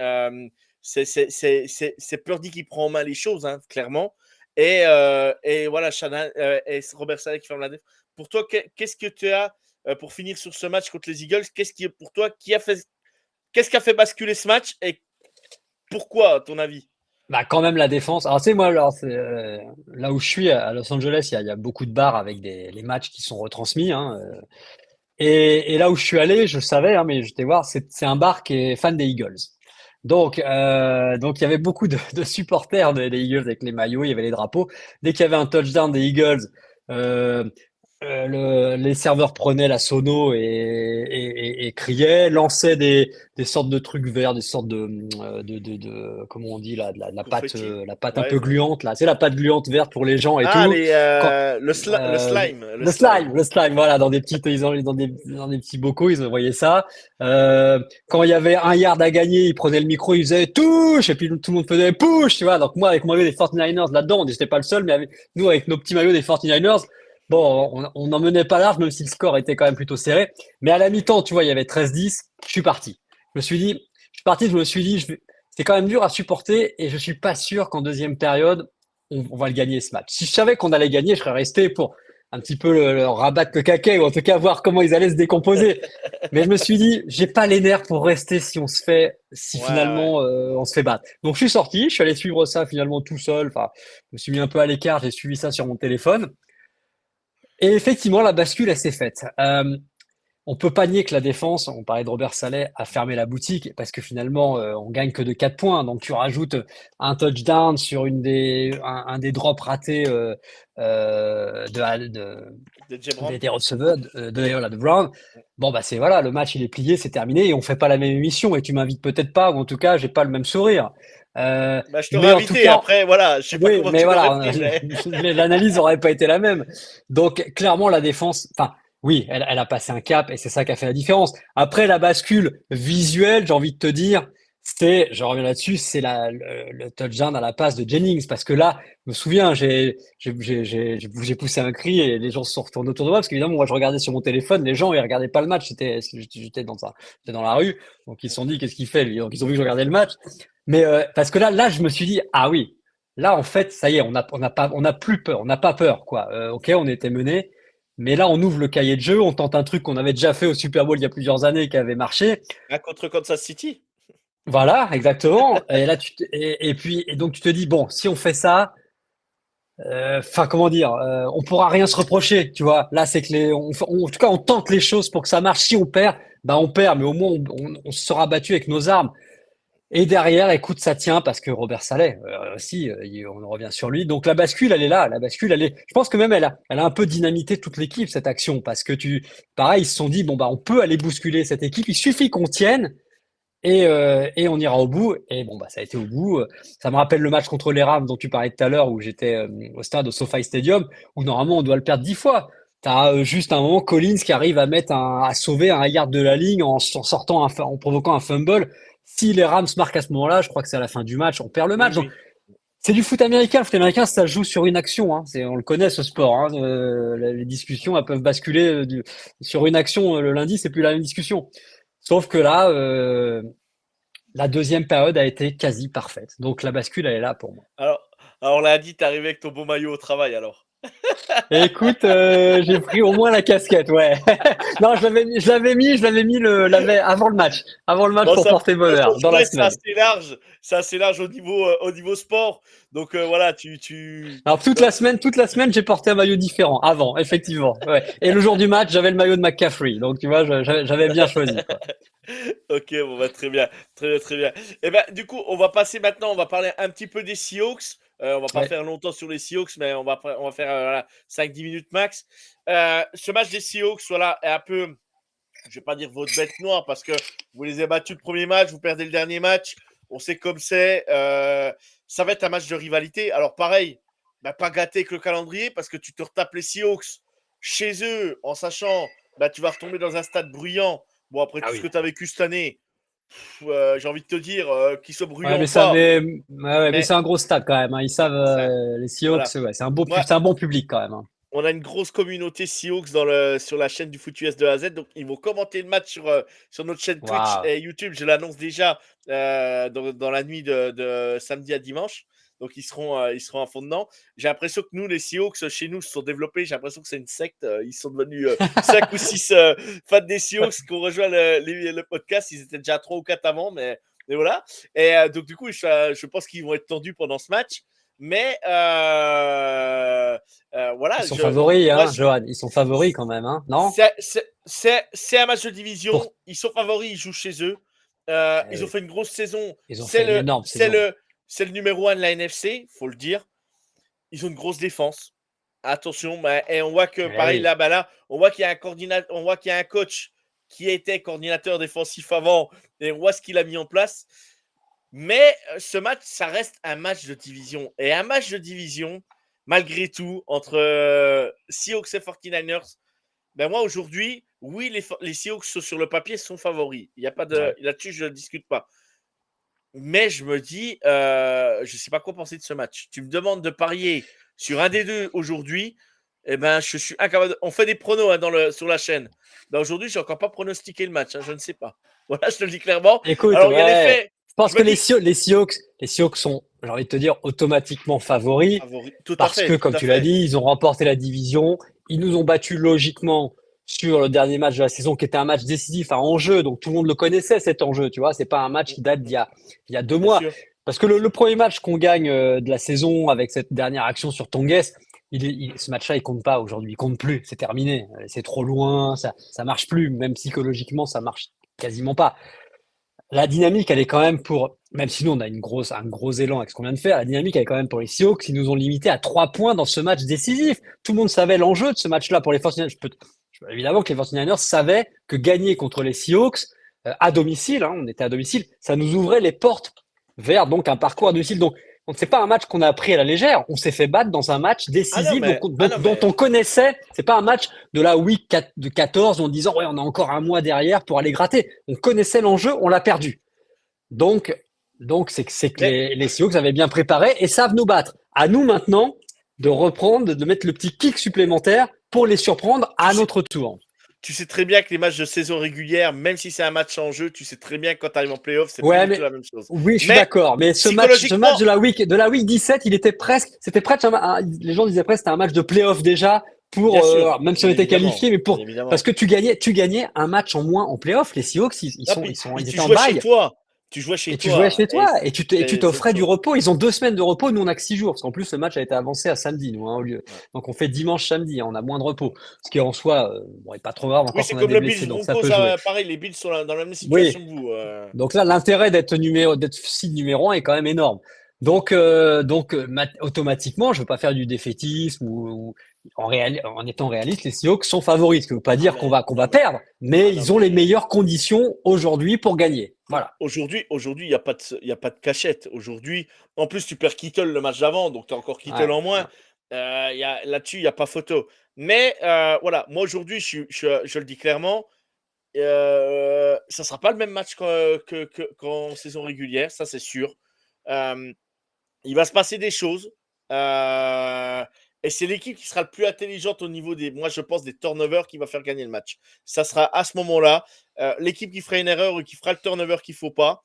c'est Purdy qui prend en main les choses, hein, clairement. Et voilà, et Robert Saleh qui ferme la défense. Pour toi, qu'est-ce que tu as pour finir sur ce match contre les Eagles? Qu'est-ce qui est pour toi qu'est-ce qui a fait basculer ce match et pourquoi, à ton avis? Bah quand même la défense. Alors tu sais moi alors là où je suis à Los Angeles, il y a beaucoup de bars avec les matchs qui sont retransmis, hein. Et là où je suis allé, je savais hein, mais j'étais voir, c'est un bar qui est fan des Eagles. Donc il y avait beaucoup de supporters des Eagles avec les maillots, il y avait les drapeaux. Dès qu'il y avait un touchdown des Eagles, euh, les serveurs prenaient la sono et criaient, lançaient des sortes de trucs verts, des sortes comment on dit là, Confetti? la pâte un Ouais. peu gluante là, c'est la pâte gluante verte pour les gens et Ah, tout. Quand, le euh, slime, le slime. le slime, voilà, dans des petits bocaux, ils envoyaient ça. Quand il y avait un yard à gagner, ils prenaient le micro, ils faisaient touche, et puis tout le monde faisait push, tu vois. Donc moi, avec mon maillot des 49ers là-dedans, on n'était pas le seul, mais nous, avec nos petits maillots des 49ers, bon, on n'en menait pas large, même si le score était quand même plutôt serré. Mais à la mi-temps, tu vois, il y avait 13-10, je suis parti. Je me suis dit, c'est quand même dur à supporter, et je suis pas sûr qu'en deuxième période, on va le gagner ce match. Si je savais qu'on allait gagner, je serais resté pour un petit peu le rabattre le caquet, ou en tout cas voir comment ils allaient se décomposer. Mais je me suis dit, j'ai pas les nerfs pour rester si Ouais, ouais. finalement on se fait battre. Donc je suis sorti, je suis allé suivre ça finalement tout seul. Enfin, je me suis mis un peu à l'écart, j'ai suivi ça sur mon téléphone. Et effectivement, la bascule, elle s'est faite. On peut pas nier que la défense, on parlait de Robert Saleh, a fermé la boutique parce que finalement, on gagne que de 4 points. Donc tu rajoutes un touchdown sur un des drops ratés De Jebron. des receveurs voilà, de Brown. Bon bah c'est voilà, le match il est plié, c'est terminé et on fait pas la même émission et tu m'invites peut-être pas ou en tout cas j'ai pas le même sourire. Bah, je t'aurais Mais en tout invité. cas, Après, voilà, je sais pas oui, comment mais tu l'aurais voilà, pris, mais l'analyse aurait pas été la même. Donc, clairement, la défense, enfin, oui, elle a passé un cap et c'est ça qui a fait la différence. Après, la bascule visuelle, j'ai envie de te dire, je reviens là-dessus, c'est le touchdown à la passe de Jennings parce que là, je me souviens, j'ai poussé un cri et les gens se sont retournés autour de moi parce qu'évidemment, moi, je regardais sur mon téléphone, les gens, ils regardaient pas le match, j'étais dans la rue, donc ils se sont dit, qu'est-ce qu'il fait, lui? Donc, ils ont vu que je regardais le match. Mais, parce que là, je me suis dit, ah oui, là, en fait, ça y est, on n'a plus peur, on n'a pas peur, quoi. Ok, on était mené, mais là, on ouvre le cahier de jeu, on tente un truc qu'on avait déjà fait au Super Bowl il y a plusieurs années, qui avait marché. un contre Kansas City. Voilà, exactement. Et là, et donc tu te dis, bon, si on fait ça, enfin, comment dire, on pourra rien se reprocher, tu vois. Là, c'est que en tout cas, on tente les choses pour que ça marche. Si on perd, bah on perd, mais au moins on se sera battu avec nos armes. Et derrière, écoute, ça tient parce que Robert Saleh aussi, on en revient sur lui. Donc la bascule, elle est là. La bascule, elle est. Je pense que même elle a un peu dynamité toute l'équipe cette action parce que pareil, ils se sont dit bon bah on peut aller bousculer cette équipe. Il suffit qu'on tienne et on ira au bout. Et bon bah ça a été au bout. Ça me rappelle le match contre les Rams dont tu parlais tout à l'heure où j'étais au stade au SoFi Stadium où normalement on doit le perdre 10 fois. T'as juste un moment Collins qui arrive à sauver un yard de la ligne en provoquant un fumble. Si les Rams marquent à ce moment-là, je crois que c'est à la fin du match, on perd le Oui, match. Donc oui. c'est du foot américain. Le foot américain, ça se joue sur une action. Hein. On le connaît ce sport. Hein. Les discussions, elles peuvent basculer sur une action. Le lundi, c'est plus la même discussion. Sauf que là, la deuxième période a été quasi parfaite. Donc la bascule, elle est là pour moi. Alors, alors, on l'a dit, t'es arrivé avec ton beau maillot au travail, alors. Écoute, j'ai pris au moins la casquette, ouais. Non, je l'avais mis avant le match Bon, pour ça, porter bonheur dans la ouais, semaine. c'est assez large au niveau sport. Donc voilà, Alors toute la semaine, j'ai porté un maillot différent avant, effectivement. Ouais. Et le jour du match, j'avais le maillot de McCaffrey. Donc tu vois, j'avais bien choisi, quoi. Ok, bon, bah, très bien, très bien, très bien. Et ben, du coup, on va passer maintenant, on va parler un petit peu des Seahawks. On va pas Ouais. faire longtemps sur les Seahawks, mais on va faire voilà, 5-10 minutes max. Ce match des Seahawks, voilà, est un peu, je vais pas dire votre bête noire parce que vous les avez battus le premier match, vous perdez le dernier match. On sait comme c'est. Ça va être un match de rivalité. Alors pareil, bah, pas gâté que le calendrier parce que tu te retapes les Seahawks chez eux en sachant bah, tu vas retomber dans un stade bruyant. Bon, après Ah tout ce oui. que tu as vécu cette année, j'ai envie de te dire, qu'il soit Ouais, bruyant ou pas. mais Mais c'est un gros stade quand même, hein. Ils savent, ça, les Seahawks, voilà. ouais, Moi, c'est un bon public quand même, hein. on a une grosse communauté Seahawks sur la chaîne du Foot US de A à Z. Donc, ils vont commenter le match sur notre chaîne Twitch Waouh. et YouTube. Je l'annonce déjà dans la nuit de samedi à dimanche. Donc, ils seront à fond dedans. J'ai l'impression que nous, les Seahawks, chez nous, se sont développés. J'ai l'impression que c'est une secte. Ils sont devenus 5 ou 6 fans des Seahawks qui ont rejoint le podcast. Ils étaient déjà 3 ou 4 avant, mais voilà. Et donc, du coup, je pense qu'ils vont être tendus pendant ce match. Mais Ils voilà, sont favoris, moi, hein, Johan. Ils sont favoris quand même, hein, non? c'est un match de Pour, division. Ils sont favoris, ils jouent chez eux. eh Ils ont oui, fait une grosse saison. ils ont fait une énorme C'est saison. c'est le numéro un de la NFC, faut le dire. Ils ont une grosse défense. Attention, bah, et on voit que Eh pareil oui. là, bah là, on voit qu'il y a un on voit qu'il y a un coach qui était coordinateur défensif avant, et on voit ce qu'il a mis en place. Mais ce match, ça reste un match de division. Et un match de division, malgré tout, entre Seahawks et 49ers, ben moi aujourd'hui, oui, les Seahawks sur le papier sont favoris. Il y a pas de Ouais. là-dessus, je ne discute pas. Mais je me dis, je ne sais pas quoi penser de ce match. Tu me demandes de parier sur un des deux aujourd'hui, eh ben je suis incapable. On fait des pronos hein, sur la chaîne. Ben, aujourd'hui, j'ai encore pas pronostiqué le match. Hein, je ne sais pas. Voilà, je te le dis clairement. Écoute, Alors il y a les ouais. faits. Je pense Je que me dis Les Seahawks sont, j'ai envie de te dire, automatiquement favoris favori. Tout à parce que, fait, tout comme à tu l'as fait. dit, ils ont remporté la division. Ils nous ont battus logiquement sur le dernier match de la saison qui était un match décisif à enjeu. Donc, tout le monde le connaissait, cet enjeu, tu vois. C'est pas un match qui date il y a deux Bien mois. sûr, Parce que bien sûr. le premier match qu'on gagne de la saison avec cette dernière action sur Tongues, ce match-là, il compte pas aujourd'hui. Il compte plus. C'est terminé. C'est trop loin. Ça marche plus. Même psychologiquement, ça marche quasiment pas. La dynamique, elle est quand même même si nous on a un gros élan avec ce qu'on vient de faire, la dynamique, elle est quand même pour les Seahawks qui nous ont limité à 3 points dans ce match décisif. Tout le monde savait l'enjeu de ce match-là pour les 49ers. Évidemment que les 49ers savaient que gagner contre les Seahawks à domicile, hein, on était à domicile, ça nous ouvrait les portes vers donc un parcours à domicile. Donc c'est pas un match qu'on a pris à la légère. On s'est fait battre dans un match décisif Ah non, dont mais on connaissait. C'est pas un match de la week 4, de 14 en disant ouais on a encore un mois derrière pour aller gratter. On connaissait l'enjeu, on l'a perdu. Donc, c'est que mais les Seahawks avaient bien préparé et savent nous battre. À nous maintenant de reprendre, de mettre le petit kick supplémentaire pour les surprendre tu à sais, notre tour. tu sais très bien que les matchs de saison régulière, même si c'est un match en jeu, tu sais très bien que quand tu arrives en playoff, c'est plus Ouais, du tout mais la même chose. oui, je suis Mais d'accord. Mais ce match psychologiquement, de la week 17, c'était presque les gens disaient presque c'était un match de playoff déjà bien sûr, même si on bien était évidemment, qualifié, mais bien parce évidemment. que tu gagnais un match en moins en playoff. Les Seahawks, Ah, puis ils tu étaient en jouais chez bail. toi. Tu jouais chez Et tu jouais toi. chez toi et tu Et c'est autre t'offrais du chose. repos. Ils ont 2 semaines de repos, nous on a que 6 jours. Parce qu'en plus le match a été avancé à samedi, nous, hein, au lieu. Ouais. Donc on fait dimanche, samedi, hein, on a moins de repos. Ce qui en soi, bon, est pas trop grave, Oui, encore c'est qu'on a comme des le blessés, Bills donc ça Broncos, peut jouer. pareil, les Bills sont dans la même Oui. situation que vous. Donc là, l'intérêt d'être seed numéro 1 est quand même énorme. Automatiquement, je veux pas faire du défaitisme ou en étant réaliste, les Seahawks sont favoris. Ce qui veut pas Ah, dire mais, qu'on non, va mais, perdre, mais ah, non, ils ont les mais meilleures conditions aujourd'hui pour gagner. Voilà. aujourd'hui, il y a pas de cachette. Aujourd'hui, en plus, tu perds Kittle le match d'avant, donc tu as encore Kittle Ouais. en moins. Là-dessus, il n'y a pas photo. Mais voilà, moi aujourd'hui, je le dis clairement, ça sera pas le même match qu'en saison régulière, ça c'est sûr. Euh, il va se passer des choses. euh, et c'est l'équipe qui sera le plus intelligente au niveau moi je pense, des turnovers qui va faire gagner le match. Ça sera à ce moment-là l'équipe qui fera une erreur ou qui fera le turnover qu'il faut pas.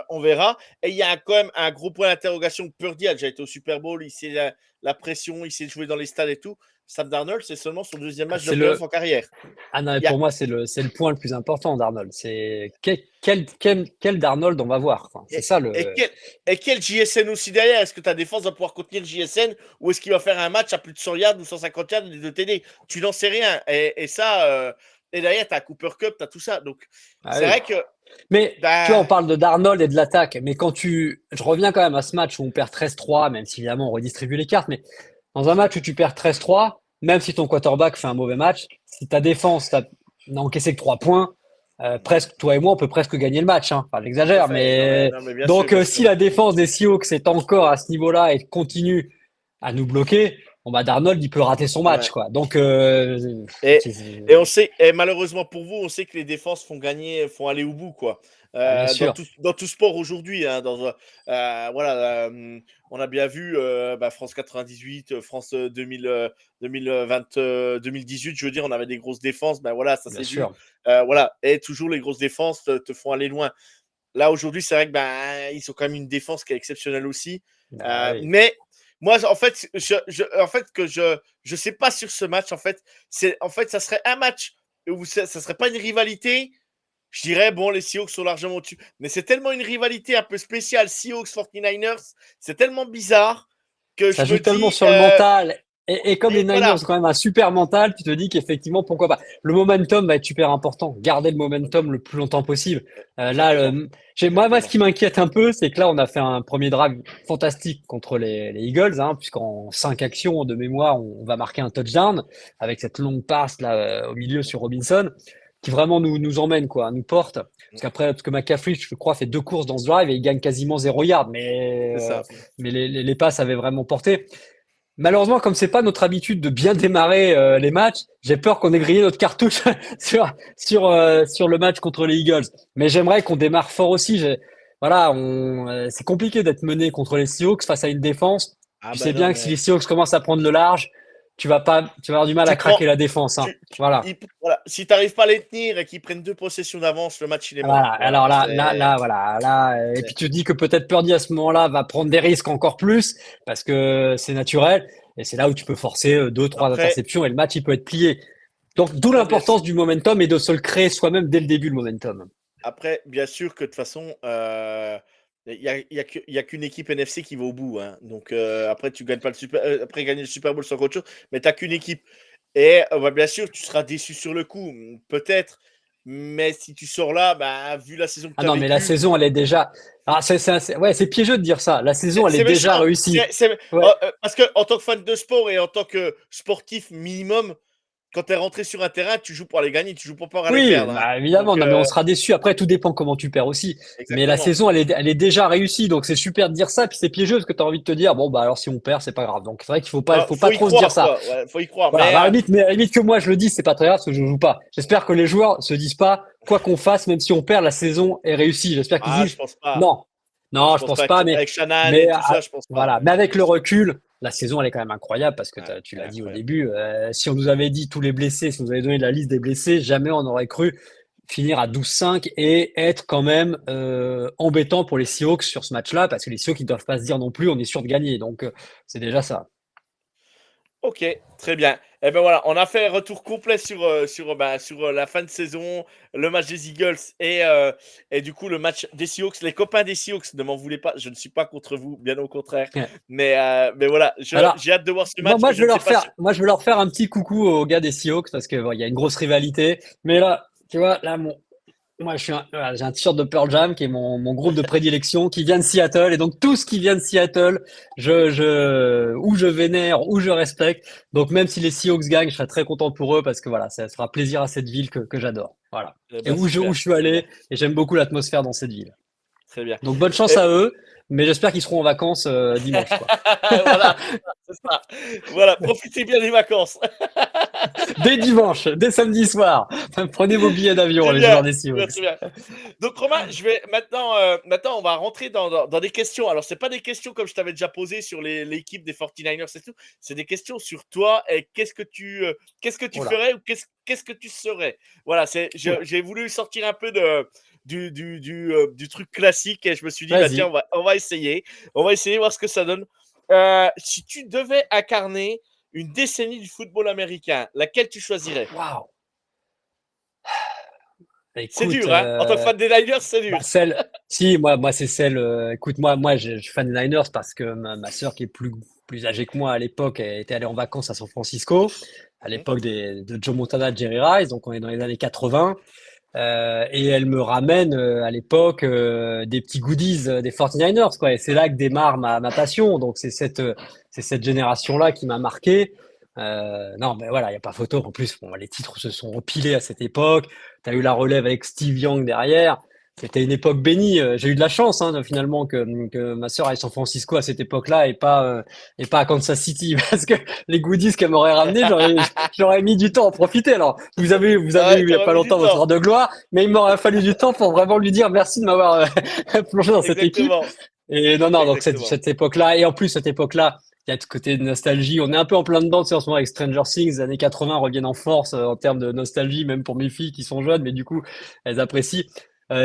On verra. Et il y a quand même un gros point d'interrogation. Purdy a déjà été au Super Bowl, il sait la pression, il sait jouer dans les stades et tout. Sam Darnold, c'est seulement son deuxième match de C'est playoff le, en carrière. ah non, mais Il y a, pour moi, c'est le point le plus important d'Arnold. C'est quel Darnold on va voir. Enfin, c'est et, ça et le. quel, et quel JSN aussi derrière? Est-ce que ta défense va pouvoir contenir JSN ou est-ce qu'il va faire un match à plus de 100 yards ou 150 yards de TD? Tu n'en sais rien. Et ça, et derrière, tu as Cooper Cup, tu as tout ça. Donc, Ah c'est oui. vrai que Mais tu bah, vois, on parle de Darnold et de l'attaque. Mais je reviens quand même à ce match où on perd 13-3, même si évidemment on redistribue les cartes. Mais dans un match où tu perds 13-3, même si ton quarterback fait un mauvais match, si ta défense n'a encaissé que 3 points, presque, toi et moi, on peut presque gagner le match. Hein. Enfin, tout à j'exagère, fait. Non, mais, mais non, mais bien sûr, donc bien si sûr. la défense des Seahawks est encore à ce niveau-là et continue à nous bloquer, bon bah Darnold il peut rater son match, Ouais. quoi. Donc Et, c'est- et on sait, et malheureusement pour vous, on sait que les défenses font gagner, font aller au bout, quoi. ah, bien Dans sûr, tout sport aujourd'hui, hein, voilà, on a bien vu France 98, France 2000, 2020, 2018, je veux dire, on avait des grosses défenses, ben voilà, ça bien s'est vu. sûr. Voilà, et toujours les grosses défenses te font aller loin. Là, aujourd'hui, c'est vrai que ils ont quand même une défense qui est exceptionnelle aussi. Ah oui. Mais moi, en fait, en fait, je sais pas sur ce match. En fait, ça serait un match où ça serait pas une rivalité. Je dirais, bon, les Seahawks sont largement au-dessus. Mais c'est tellement une rivalité un peu spéciale, Seahawks 49ers. C'est tellement bizarre que Ça je joue me tellement dis, sur le mental. Et comme les et Niners ont voilà. quand même un super mental, tu te dis qu'effectivement, pourquoi pas. Le momentum va être super important. Garder le momentum le plus longtemps possible. Là, Exactement. moi, ce Exactement. qui m'inquiète un peu, c'est que là, on a fait un premier drive fantastique contre les Eagles, hein, puisqu'en 5 actions de mémoire, on va marquer un touchdown avec cette longue passe là au milieu sur Robinson, qui vraiment nous emmène, quoi, nous porte. Parce que McCaffrey, je crois, fait 2 courses dans ce drive et il gagne quasiment 0 yard. C'est ça. Mais les passes avaient vraiment porté. Malheureusement, comme c'est pas notre habitude de bien démarrer les matchs, j'ai peur qu'on ait grillé notre cartouche sur le match contre les Eagles. Mais j'aimerais qu'on démarre fort aussi. Voilà, c'est compliqué d'être mené contre les Seahawks face à une défense. Ah Tu ben sais non, bien que si les mais Seahawks commencent à prendre le large, tu vas avoir du mal à tu prends, craquer la défense. Hein. tu, Voilà. voilà. Si tu n'arrives pas à les tenir et qu'ils prennent 2 possessions d'avance, le match il est Voilà. mort. Alors Voilà, là, voilà. Là, et puis tu te dis que peut-être Purdy à ce moment-là va prendre des risques encore plus parce que c'est naturel. Et c'est là où tu peux forcer 2, 3 après, interceptions et le match il peut être plié. Donc d'où après, bien, l'importance du momentum et de se le créer soi-même dès le début le momentum. après, bien sûr que de toute façon, il y a qu'une équipe NFC qui va au bout, hein. Donc après, tu gagnes pas après gagner le Super Bowl sans autre chose, mais tu n'as qu'une équipe. Et bien sûr, tu seras déçu sur le coup, peut-être. Mais si tu sors là, vu la saison que Ah tu as non, mais la vécue, saison elle est déjà. Ah ouais, c'est piégeux de dire ça. La saison elle est c'est déjà méchant. réussie. Ouais. Parce que en tant que fan de sport et en tant que sportif minimum, quand tu es rentré sur un terrain, tu joues pour aller gagner, tu joues pas pour aller Oui, perdre, hein. bah évidemment, Donc, non, mais on sera déçu. Après, tout dépend comment tu perds aussi. Mais la exactement. saison, elle est déjà réussie, donc c'est super de dire ça. Puis c'est piégeux parce que tu as envie de te dire, bon bah alors si on perd, c'est pas grave. Donc c'est vrai qu'il faut pas Faut y trop se dire croire, ça. quoi. Ouais, faut y croire. Voilà, bah, à la limite que moi je le dis, c'est pas très grave parce que je joue pas. J'espère que les joueurs se disent pas, quoi qu'on fasse, même si on perd, la saison est réussie. J'espère qu'ils Je disent, pense pas. non, non, Je je pense pense pas pas, avec Shannon mais et tout ça, je pense pas. voilà. Mais avec le recul, la saison elle est quand même incroyable parce que Ouais, tu elle est l'as dit au incroyable. début. Si on nous avait dit tous les blessés, si on nous avait donné la liste des blessés, jamais on aurait cru finir à 12-5 et être quand même embêtant pour les Seahawks sur ce match-là parce que les Seahawks ils doivent pas se dire non plus, on est sûr de gagner. Donc c'est déjà ça. Ok, très bien. Et ben voilà, on a fait un retour complet sur la fin de saison, le match des Eagles et du coup le match des Seahawks. Les copains des Seahawks, ne m'en voulez pas, je ne suis pas contre vous, bien au contraire. Mais voilà, Alors, j'ai hâte de voir ce moi, match, moi, mais je je vais ne sais leur pas faire, si. moi, je vais leur faire un petit coucou aux gars des Seahawks parce que bon, il y a une grosse rivalité. Mais là, tu vois, là, moi, voilà, j'ai un t-shirt de Pearl Jam qui est mon groupe de prédilection qui vient de Seattle et donc tout ce qui vient de Seattle, ou je vénère ou je respecte. Donc même si les Seahawks gagnent, je serai très content pour eux parce que voilà, ça fera plaisir à cette ville que j'adore. Voilà. Eh Et ben où super, je suis très bien, allé et j'aime beaucoup l'atmosphère dans cette ville. très bien. Donc bonne chance Et à eux, mais j'espère qu'ils seront en vacances dimanche, quoi. voilà, c'est ça. Voilà, profitez bien des vacances. Dès dimanche, dès samedi soir. Prenez vos billets d'avion, Très les bien, joueurs des très bien, Seahawks. très bien. Donc Romain, je vais maintenant on va rentrer dans des questions. Alors c'est pas des questions comme je t'avais déjà posé sur l'équipe des 49ers et tout. C'est des questions sur toi et qu'est-ce que tu Oula, ferais ou qu'est-ce que tu serais. Voilà, oula. j'ai voulu sortir un peu du truc classique et je me suis dit, bah tiens, Vas-y. on va essayer. On va essayer, voir ce que ça donne. Si tu devais incarner une décennie du football américain, laquelle tu choisirais? Waouh. C'est Écoute, dur, hein? En tant que fan des Niners, c'est bah, dur. si, moi, c'est celle, écoute, moi, je suis fan des Niners parce que ma sœur qui est plus âgée que moi à l'époque, elle était allée en vacances à San Francisco, à Mhm. l'époque de Joe Montana, Jerry Rice, donc on est dans les années 80. Et elle me ramène à l'époque des petits goodies des 49ers, quoi. Et c'est là que démarre ma passion. Donc c'est cette génération-là qui m'a marqué. Non, mais voilà, il y a pas photo. En plus, bon, les titres se sont empilés à cette époque. T'as eu la relève avec Steve Young derrière. C'était une époque bénie. J'ai eu de la chance, hein, finalement, que ma sœur aille à San Francisco à cette époque-là et pas à Kansas City, parce que les goodies qu'elle m'aurait ramené, j'aurais mis du temps à en profiter. Alors, vous avez Ouais, eu il y a t'aurais pas mis du longtemps votre temps. heure de gloire, mais il m'aurait fallu du temps pour vraiment lui dire merci de m'avoir plongé dans cette équipe. Exactement. Et non, donc Exactement. cette époque-là, et en plus cette époque-là, il y a ce côté de nostalgie. On est un peu en plein dedans, tu sais, en ce moment avec Stranger Things, les années 80 reviennent en force en termes de nostalgie, même pour mes filles qui sont jeunes, mais du coup, elles apprécient.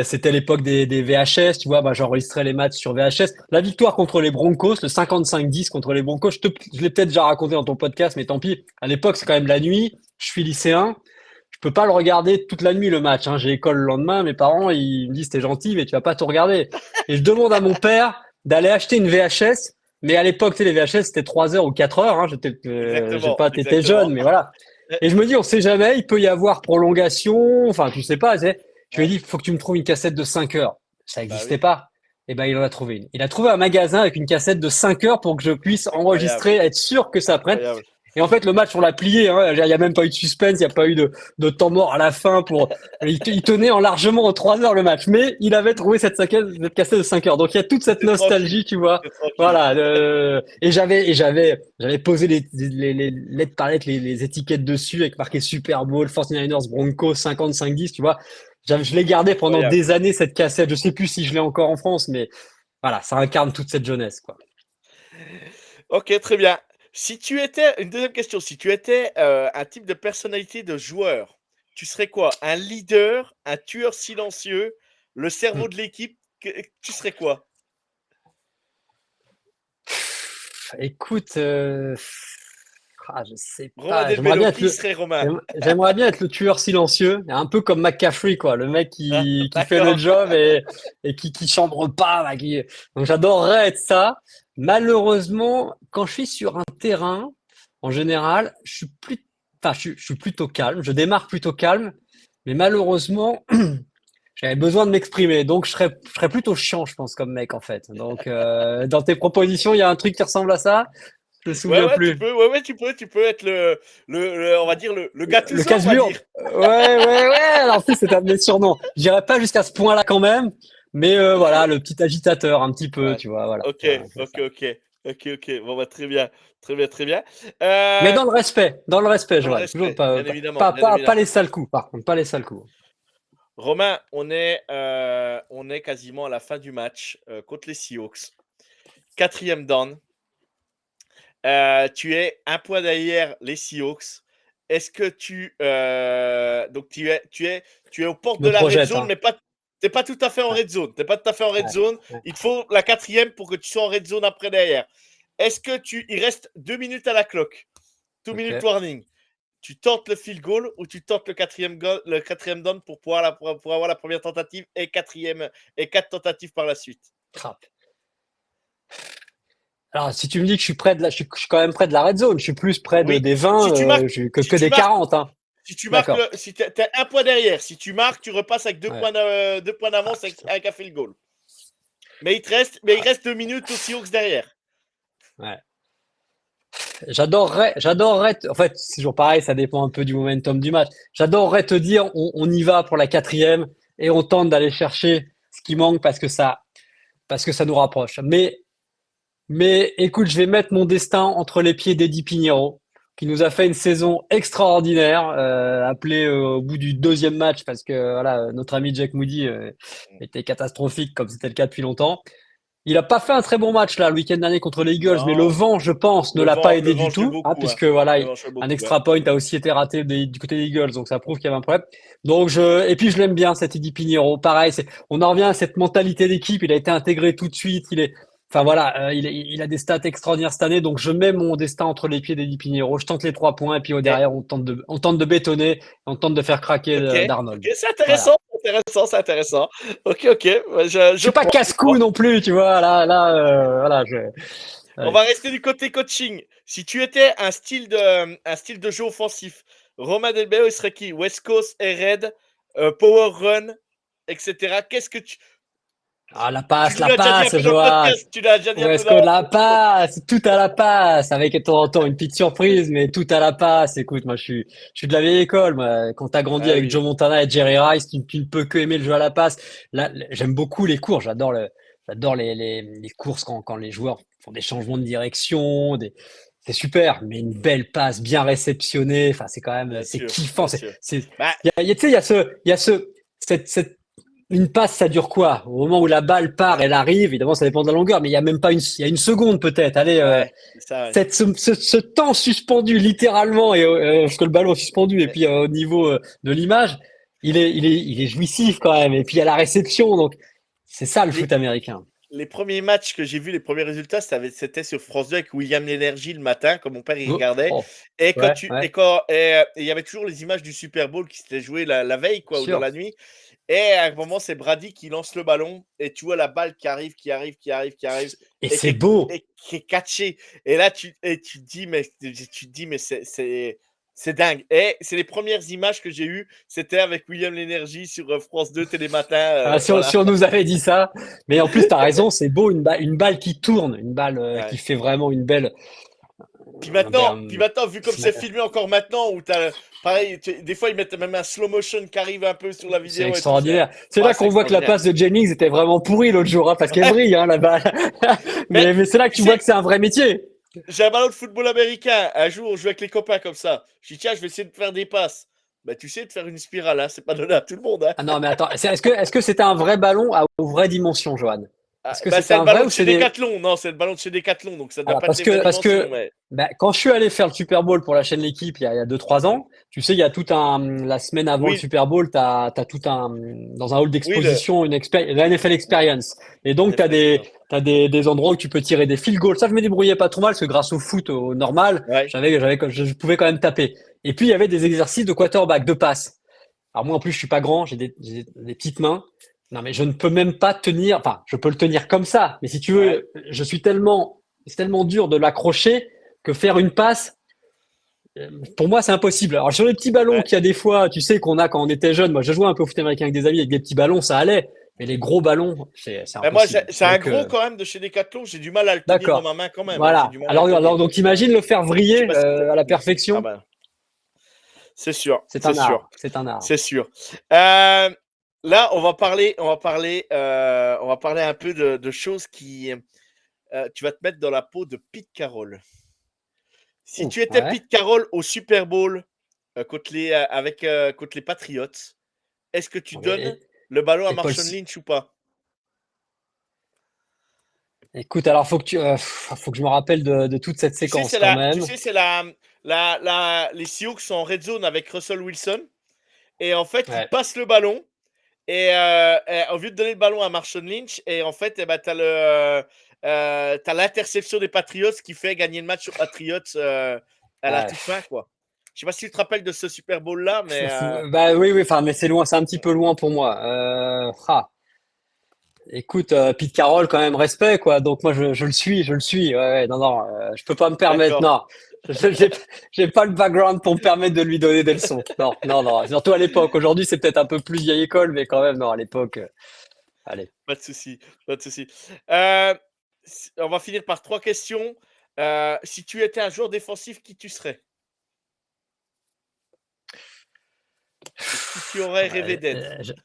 C'était l'époque des VHS, tu vois, bah, j'enregistrais les matchs sur VHS. La victoire contre les Broncos, le 55-10 contre les Broncos, je l'ai peut-être déjà raconté dans ton podcast, mais tant pis. À l'époque, c'est quand même la nuit, je suis lycéen, je peux pas le regarder toute la nuit le match, hein. J'ai école le lendemain, mes parents ils me disent t'es gentil mais tu vas pas tout regarder. Et je demande à mon père d'aller acheter une VHS, mais à l'époque tu sais, les VHS c'était 3 heures ou 4 heures, hein. J'ai Exactement. pas, t'étais jeune Exactement. mais voilà. Ouais. Et je me dis on sait jamais, il peut y avoir prolongation, enfin tu sais pas. Tu sais. Je lui ai Ouais. dit faut que tu me trouves une cassette de 5 heures. Ça Bah existait oui. pas. Et ben il en a trouvé une. Il a trouvé un magasin avec une cassette de 5 heures pour que je puisse Incroyable. enregistrer, être sûr que ça prenne. Incroyable. Et en fait, le match, on l'a plié. Hein. Il y a même pas eu de suspense, il n'y a pas eu de temps mort à la fin. Il tenait en largement en 3 heures le match. Mais il avait trouvé cette cassette de 5 heures. Donc il y a toute cette T'es tranquille. nostalgie, tu vois. T'es tranquille. Voilà. Et j'avais posé les lettres par lettres, les étiquettes dessus avec marqué Super Bowl, 49ers, Broncos, 55-10, tu vois. Je l'ai gardé pendant Incroyable. des années, cette cassette. Je sais plus si je l'ai encore en France, mais voilà, ça incarne toute cette jeunesse, quoi. Ok, très bien. Si tu étais, une deuxième question, si tu étais un type de personnalité de joueur, tu serais quoi? Un leader, un tueur silencieux, le cerveau Hmm. de l'équipe, tu serais quoi? Écoute, je sais Romain pas. Delbello, qui serait Romain? J'aimerais bien être le tueur silencieux, un peu comme McCaffrey, quoi, le mec Ah, qui fait le d'accord. job et qui chambre pas, là, Donc j'adorerais être ça. Malheureusement, quand je suis sur un terrain, en général, je suis plutôt calme. Je démarre plutôt calme, mais malheureusement, j'avais besoin de m'exprimer, donc je serais plutôt chiant, je pense, comme mec, en fait. Donc, dans tes propositions, il y a un truc qui ressemble à ça? Je me Ouais, souviens ouais, tu plus. peux, ouais, ouais, tu peux être on va dire le Le Gattuso, on va casse-burne. dire. Ouais. Alors, si, c'est un de mes surnoms. J'irai pas jusqu'à ce point-là quand même, mais voilà, le petit agitateur, un petit peu, Ouais. tu vois, Ok, voilà, c'est ok, ça. ok, ok, ok. Bon, bah, très bien, très bien, très bien. Mais Euh, dans le respect, Dans le Joël. Toujours respect, bien évidemment, bien pas évidemment. les sales coups, par contre, pas les sales coups. Romain, on est quasiment à la fin du match contre les Seahawks. Quatrième down. Tu es un point derrière les Seahawks. Est-ce que donc tu es aux portes Je de me la red projette, zone, hein. mais pas, t'es pas tout à fait en Ouais, red zone. T'es pas tout à fait en red ouais, zone. ouais. Il te faut la quatrième pour que tu sois en red zone après derrière. Il reste 2 minutes à la cloque. 2 minutes Ok. warning. Tu tentes le field goal ou tu tentes le quatrième down pour avoir la première tentative et quatrième et 4 tentatives par la suite. Crap. Alors, si tu me dis que je suis quand même près de la red zone, je suis plus près Oui. des 20 Si tu marques, si que tu des marques, 40, hein. D'accord. si t'es un point derrière, si tu marques, tu repasses avec Ouais. 2 points Ah, d'avance putain. avec un field goal. Mais il Ah, reste 2 minutes aux Seahawks derrière. ouais. En fait, c'est toujours pareil, ça dépend un peu du momentum du match. J'adorerais te dire, on y va pour la quatrième et on tente d'aller chercher ce qui manque parce que ça nous rapproche. Mais écoute, je vais mettre mon destin entre les pieds d'Eddie Pinheiro, qui nous a fait une saison extraordinaire, appelé au bout du deuxième match parce que voilà, notre ami Jack Moody était catastrophique comme c'était le cas depuis longtemps. il a pas fait un très bon match là le week-end dernier contre les Eagles, mais le Non, vent, je pense, ne l'a pas le aidé vent du jouait tout, hein, beaucoup, hein. puisque voilà, Le vent jouait un beaucoup, ouais. extra point a aussi été raté du côté des Eagles, donc ça prouve qu'il y avait un problème. Donc et puis je l'aime bien cet Eddie Pinheiro. Pareil, on en revient à cette mentalité d'équipe. Il a été intégré tout de suite. Enfin voilà, il a des stats extraordinaires cette année, donc je mets mon destin entre les pieds d'Eddie Pinheiro. Je tente les 3 points et puis au Ok, derrière on tente de bétonner, on tente de faire craquer ok, Darnold. ok, c'est Voilà. intéressant, c'est intéressant, c'est intéressant. Ok, ok, ouais, Je je suis pas prends, je casse-cou prends. non plus, tu vois. Voilà. On Ouais. va rester du côté coaching. Si tu étais un style de jeu offensif, Romain Delbeo, il serait qui? West Coast, Air Raid, Power Run, etc. Qu'est-ce que Ah, tu nous la l'as déjà dit un passe, peu dans le Johan. podcast, tu l'as déjà dit un Où peu est-ce dans que le la podcast. passe? Tout à la passe, avec de temps en temps une petite surprise, mais tout à la passe. Écoute, je suis de la vieille école. Moi. Quand t'as grandi Ah avec oui, Joe Montana et Jerry Rice, tu ne peux que aimer le jeu à la passe. Là, j'aime beaucoup les courses. J'adore les courses quand les joueurs font des changements de direction. C'est super, mais une belle passe bien réceptionnée. Enfin, c'est quand même, bien c'est sûr, kiffant. bien sûr. C'est, Bah, tu sais, il y a cette une passe, ça dure quoi? Au moment où la balle part, ouais, elle arrive, évidemment, ça dépend de la longueur, mais il y a même pas il y a une seconde peut-être. Allez, ouais, c'est ça, ouais. ce temps suspendu littéralement, parce que le ballon est suspendu, et puis au niveau de l'image, il est jouissif quand même. Et puis il y a la réception, donc c'est ça le Les, foot américain. les premiers matchs que j'ai vus, les premiers résultats, c'était sur France 2 avec William L'Énergie le matin, quand mon père y Oh, regardait. oh, Et quand ouais, tu, ouais, et il y avait toujours les images du Super Bowl qui s'était joué la veille, bien quoi, ou dans sûr. la nuit. Et à un moment, c'est Brady qui lance le ballon et tu vois la balle qui arrive Et et c'est beau. qui est catchée. Et là, tu te dis, mais c'est dingue. Et c'est les premières images que j'ai eues. C'était avec William L'Énergie sur France 2 Télématin. Ah, Voilà. si on nous avait dit ça, mais en plus, tu as raison, c'est beau, une balle qui tourne, une balle qui Ouais. fait vraiment une belle. Puis un- maintenant, vu comme c'est filmé encore maintenant, où t'as, pareil, des fois ils mettent même un slow motion qui arrive un peu sur la C'est vidéo et tout. extraordinaire. C'est Ouais, là c'est qu'on voit que la extraordinaire. passe de Jennings était vraiment pourrie l'autre jour, hein, parce qu'elle Ouais, brille, hein, la balle. mais Mais c'est là que tu tu vois sais, que c'est un vrai métier. j'ai un ballon de football américain. Un jour, on joue avec les copains comme ça. Je dis, tiens, je vais essayer de faire des passes. Bah, tu sais, de faire une spirale, hein, c'est pas donné à tout le monde. Hein. Ah non, mais attends, est-ce que c'était un vrai ballon aux vraies dimensions, Johan? Ah, Est-ce que bah, c'était c'est le un vrai ballon ou de chez c'est des... Decathlon. Non, c'est le ballon de chez Decathlon, donc ça ne doit Alors, pas être les vraies parce dimensions. que Mais ben, quand je suis allé faire le Super Bowl pour la chaîne L'équipe il y a 2-3 ans, tu sais, il y a la semaine avant le oui, Super Bowl, t'as tout dans un hall oui, d'exposition, la NFL Experience. Et donc, NFL Experience. des endroits où tu peux tirer des field goals. Ça, je me débrouillais pas trop mal, parce que grâce au foot, au normal, Ouais, je pouvais quand même taper. Et puis, il y avait des exercices de quarterback, de passe. Alors moi en plus je suis pas grand, j'ai des petites mains. Non mais je ne peux même pas tenir. Enfin, je peux le tenir comme ça, mais si tu ouais. veux, c'est tellement dur de l'accrocher que faire une passe, pour moi c'est impossible. Alors sur les petits ballons Ouais. qu'il y a des fois, tu sais qu'on a quand on était jeune. Moi je jouais un peu au foot américain avec des amis avec des petits ballons, ça allait. Mais les gros ballons, c'est Moi, impossible. c'est un Donc gros quand même de chez Decathlon. J'ai du mal à le tenir dans d'accord, ma main quand même. Hein. J'ai voilà. du mal à le Alors tenir. donc imagine le faire Je sais vriller pas si tu à la as. Ah perfection. ben, c'est sûr, C'est c'est un sûr, art, c'est un art. c'est sûr. Euh, Là, on va parler un peu de choses qui. Tu vas te mettre dans la peau de Pete Carroll. Si Ouh, tu étais ouais. Pete Carroll au Super Bowl contre les Patriots, est-ce que tu donnes Et, le ballon à et Paul, Marshawn Lynch ou pas? écoute, alors faut que je me rappelle de toute cette Tu sais, séquence quand même. c'est les Seahawks sont en red zone avec Russell Wilson et en fait, ils Ouais. passent le ballon. Et au lieu de donner le ballon à Marshawn Lynch, et en fait, eh ben, t'as l'interception des Patriots qui fait gagner le match aux Patriots à la Ouais. toute fin, quoi. Je sais pas si tu te rappelles de ce Super Bowl-là, mais Bah oui, enfin, mais c'est loin, c'est un petit peu loin pour moi. Écoute, Pete Carroll, quand même, respect, quoi. Donc moi, je le suis. Ouais, ouais, non, non, je peux pas me permettre, d'accord. non. Je- J'ai j'ai pas le background pour me permettre de lui donner des leçons. Non, non, non. Surtout à l'époque. Aujourd'hui, c'est peut-être un peu plus vieille école, mais quand même, non, à l'époque, allez. Pas de souci, pas de souci. On va finir par trois questions. Si tu étais un joueur défensif, qui tu serais? Et qui tu aurais rêvé Ouais, d'être?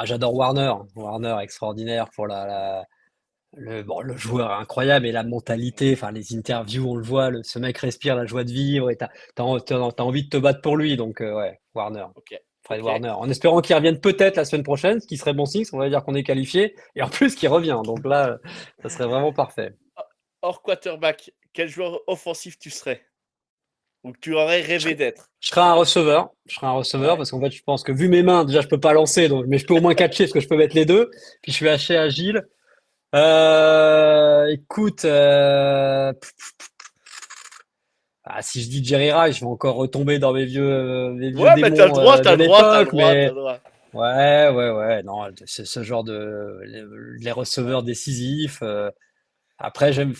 j'adore Warner. Warner, extraordinaire pour le joueur incroyable et la mentalité, enfin les interviews, on le voit, ce mec respire la joie de vivre et t'as envie de te battre pour lui, donc ouais, Warner. Ok. Fred Ok. Warner, en espérant qu'il revienne peut-être la semaine prochaine, ce qui serait bon signe, on va dire qu'on est qualifié, et en plus qu'il revient. Donc là, ça serait vraiment parfait. Hors quarterback, quel joueur offensif tu serais? Ou que tu aurais Je, rêvé d'être? je serais un receveur. Je serais un receveur Ouais. parce qu'en fait, je pense que vu mes mains, déjà, je peux pas lancer, donc, mais je peux au moins catcher parce que je peux mettre les deux. Puis je suis assez agile. Écoute, si je dis Jerry Rice, je vais encore retomber dans mes vieux Ouais, mais démons t'as de le droit, t'as le l'époque, droit, t'as mais le droit. ouais, non, c'est ce genre les Ouais. receveurs décisifs. Après, j'aime,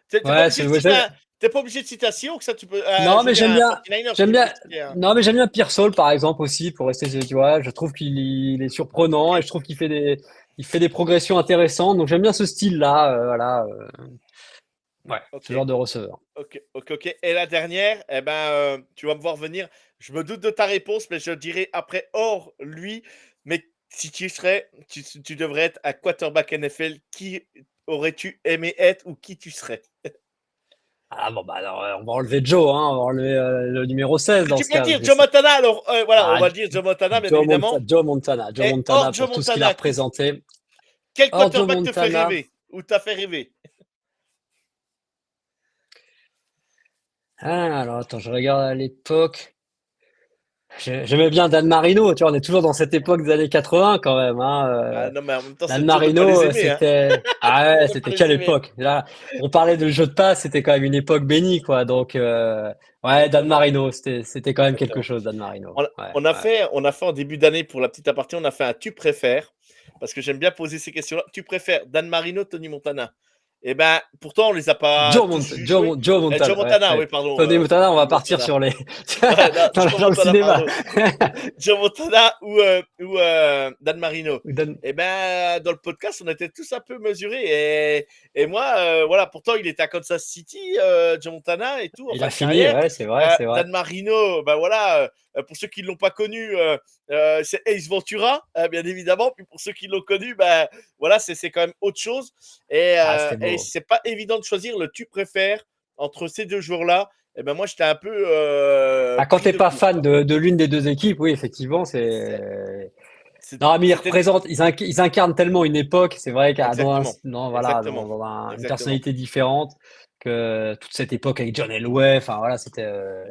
T'es pas ouais, obligé de citer t'es pas obligé de citer un Seahawks, ça tu peux, non, je veux mais dire un 49ers, j'aime tu peux bien, citer un. non, mais j'aime bien Pearsall, par exemple, aussi, pour rester, tu vois, je trouve il est Ok, surprenant et je trouve il fait des progressions intéressantes, donc j'aime bien ce style-là, voilà, ouais, ok, ce genre de receveur. ok. Et la dernière, eh ben, tu vas me voir venir. Je me doute de ta réponse, mais je dirai après hors lui. Mais si tu serais, tu devrais être un quarterback NFL. Qui aurais-tu aimé être ou qui tu serais? Ah bon, bah alors, on va enlever Joe, hein, on va enlever le numéro 16 dans Tu ce peux cas, parce dire que Joe Montana, alors voilà, on ah, va dire Joe Montana, bien évidemment. Joe Et hors Montana Joe pour tout ce qu'il a Montana, représenté. quel Hors Joe quarterback te fait Montana, rêver ou t'a fait rêver? alors attends, je regarde à l'époque. J'aimais bien Dan Marino, tu vois, on est toujours dans cette époque des années 80 quand même, hein. Ah non, mais en même temps, Dan c'est dur de pas Marino, les aimer, hein. ouais, De pas c'était les quelle aimer. époque. Là, on parlait de jeu de passe, c'était quand même une époque bénie, quoi. Donc, ouais, Dan Exactement, Marino, c'était quand même quelque exactement. chose, Dan Marino. On a Ouais, on a ouais. fait on a fait en début d'année pour la petite aparté, on a fait un tu préfères, parce que j'aime bien poser ces questions-là. Tu préfères Dan Marino, Tony Montana? Et ben, pourtant on les a pas tous vus jouer. Joe Joe Montana, ouais, Montana, ouais. oui, pardon, Tony Montana, on va Tony partir Montana. sur les, Ouais, non, dans le cinéma. Pardon. Joe Montana ou Dan Marino. Ou Dan- Et ben, dans le podcast, on était tous un peu mesurés. Et moi, voilà, pourtant, il était à Kansas City, Joe Montana et tout, en Il fin a de fini, carrière. ouais, c'est vrai, c'est vrai. Dan Marino, ben voilà, pour ceux qui ne l'ont pas connu, c'est Ace Ventura, bien évidemment. Puis pour ceux qui l'ont connu, ben voilà, c'est quand même autre chose. Ah, c'était Et beau. c'est pas évident de choisir le tu préfères entre ces deux joueurs-là. Et ben moi, j'étais un peu Ah, quand pris t'es de pas court, fan quoi. de l'une des deux équipes, oui, effectivement, C'est- non, mais C'était des. ils incarnent tellement une époque, c'est vrai qu'à Exactement. voilà, Exactement. une Exactement. personnalité différente, que toute cette époque avec John Elway, enfin voilà, Sam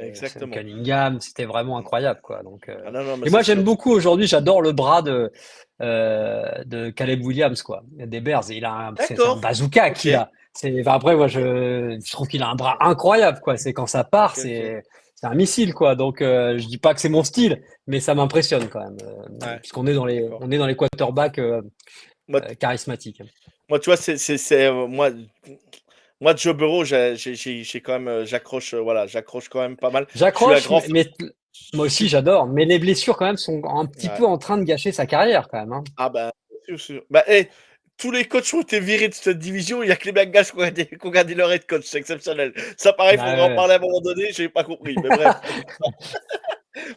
Exactement. Cunningham, c'était vraiment Mm. incroyable, quoi. Donc, Ah non, non, mais et c'est moi j'aime sûr. beaucoup aujourd'hui, j'adore le bras de Caleb Williams, quoi, des Bears. C'est un D'accord. bazooka Ok. qu'il a. Enfin, après, moi, Ok. je trouve qu'il a un bras incroyable, quoi. C'est quand ça part, Ok. Ok. c'est un missile, quoi. Donc, je dis pas que c'est mon style, mais ça m'impressionne quand même, Ouais. puisqu'on D'accord. on est dans les quarterbacks Moi, charismatiques. tu vois, moi, Joe Burrow, j'ai quand même, j'accroche, voilà, j'accroche quand même pas mal. Je suis un J'accroche, grand. mais moi Je aussi, suis. j'adore. Mais les blessures, quand même, sont un petit Ouais. peu en train de gâcher sa carrière, quand même, hein. Ah bah, sûr, sûr. Bah, tous les coachs ont été virés de cette division. Il y a que les Bengals qui ont gardé leur head coach. C'est exceptionnel. Ça, pareil, il Ah faudra en ouais. parler à un moment donné. J'ai pas compris. Mais bref,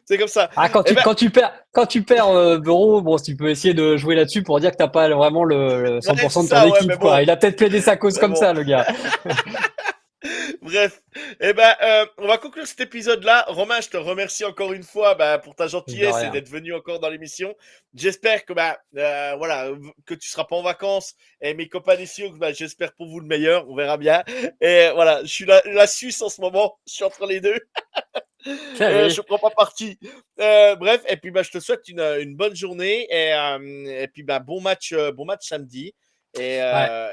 c'est comme ça. Ah, Eh ben, quand tu perds Bureau, bon, tu peux essayer de jouer là-dessus pour dire que t'as pas vraiment le ouais, 100% c'est de ton ça, ouais, mais équipe, quoi. bon. Il a peut-être plaidé sa cause Mais comme bon. ça, le gars. Bref, eh ben, on va conclure cet épisode-là. Romain, je te remercie encore une fois bah, pour ta De gentillesse et rien. d'être venu encore dans l'émission. J'espère que bah, voilà, que tu seras pas en vacances. Et mes copains ici, bah, j'espère pour vous le meilleur. On verra bien. Et voilà, je suis la Suisse en ce moment. Je suis entre les deux. Salut. Je prends pas parti. Bref, et puis bah, je te souhaite une bonne journée et puis bah, bon match samedi. Ouais.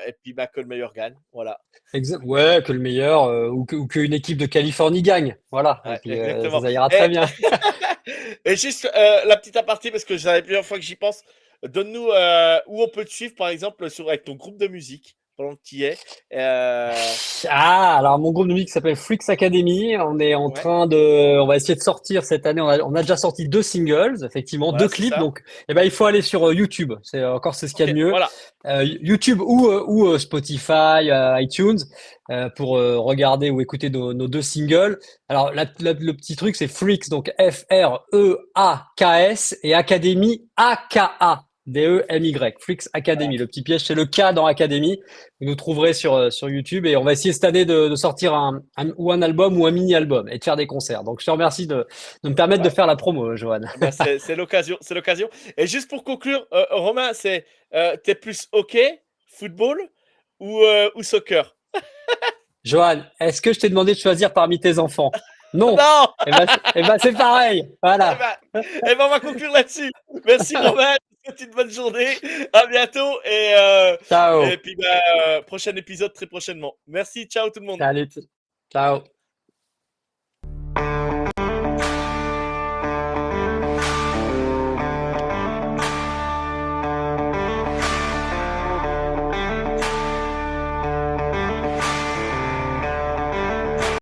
Et puis bah, que le meilleur gagne. Voilà. Ouais, que le meilleur, ou qu'une équipe de Californie gagne. Voilà. Et Ouais, puis, exactement. ça ira très Et, bien. et juste la petite aparté, parce que c'est la première fois que j'y pense. Donne-nous où on peut te suivre, par exemple, avec ton groupe de musique, pendant que tu y es. Ah, alors mon groupe de musique s'appelle Freaks Academy. On est en Ouais, train on va essayer de sortir cette année. On a déjà sorti deux singles, effectivement, deux voilà, c'est clips. ça. Donc, eh ben, il faut aller sur YouTube. C'est ce qu'il y a Ok, de mieux. voilà. YouTube ou Spotify, iTunes, pour regarder ou écouter nos deux singles. Alors, le petit truc, c'est Freaks, donc Freaks et Academy AKA. DEMY, Flix Academy. Le petit piège, c'est le K dans Academy. Vous nous trouverez sur YouTube et on va essayer cette année de sortir ou un album ou un mini-album et de faire des concerts. Donc, je te remercie de me permettre de Bah, faire la promo, Johan. bah, c'est l'occasion, c'est l'occasion. Et juste pour conclure, Romain, t'es plus hockey, football ou soccer? Johan, est-ce que je t'ai demandé de choisir parmi tes enfants? Non. Non! C'est pareil. Eh Voilà. ben, on va conclure là-dessus. Merci Romain, je te souhaite une bonne journée. À bientôt et Ciao. puis prochain épisode très prochainement. Merci, ciao tout le monde. Salut. Ciao.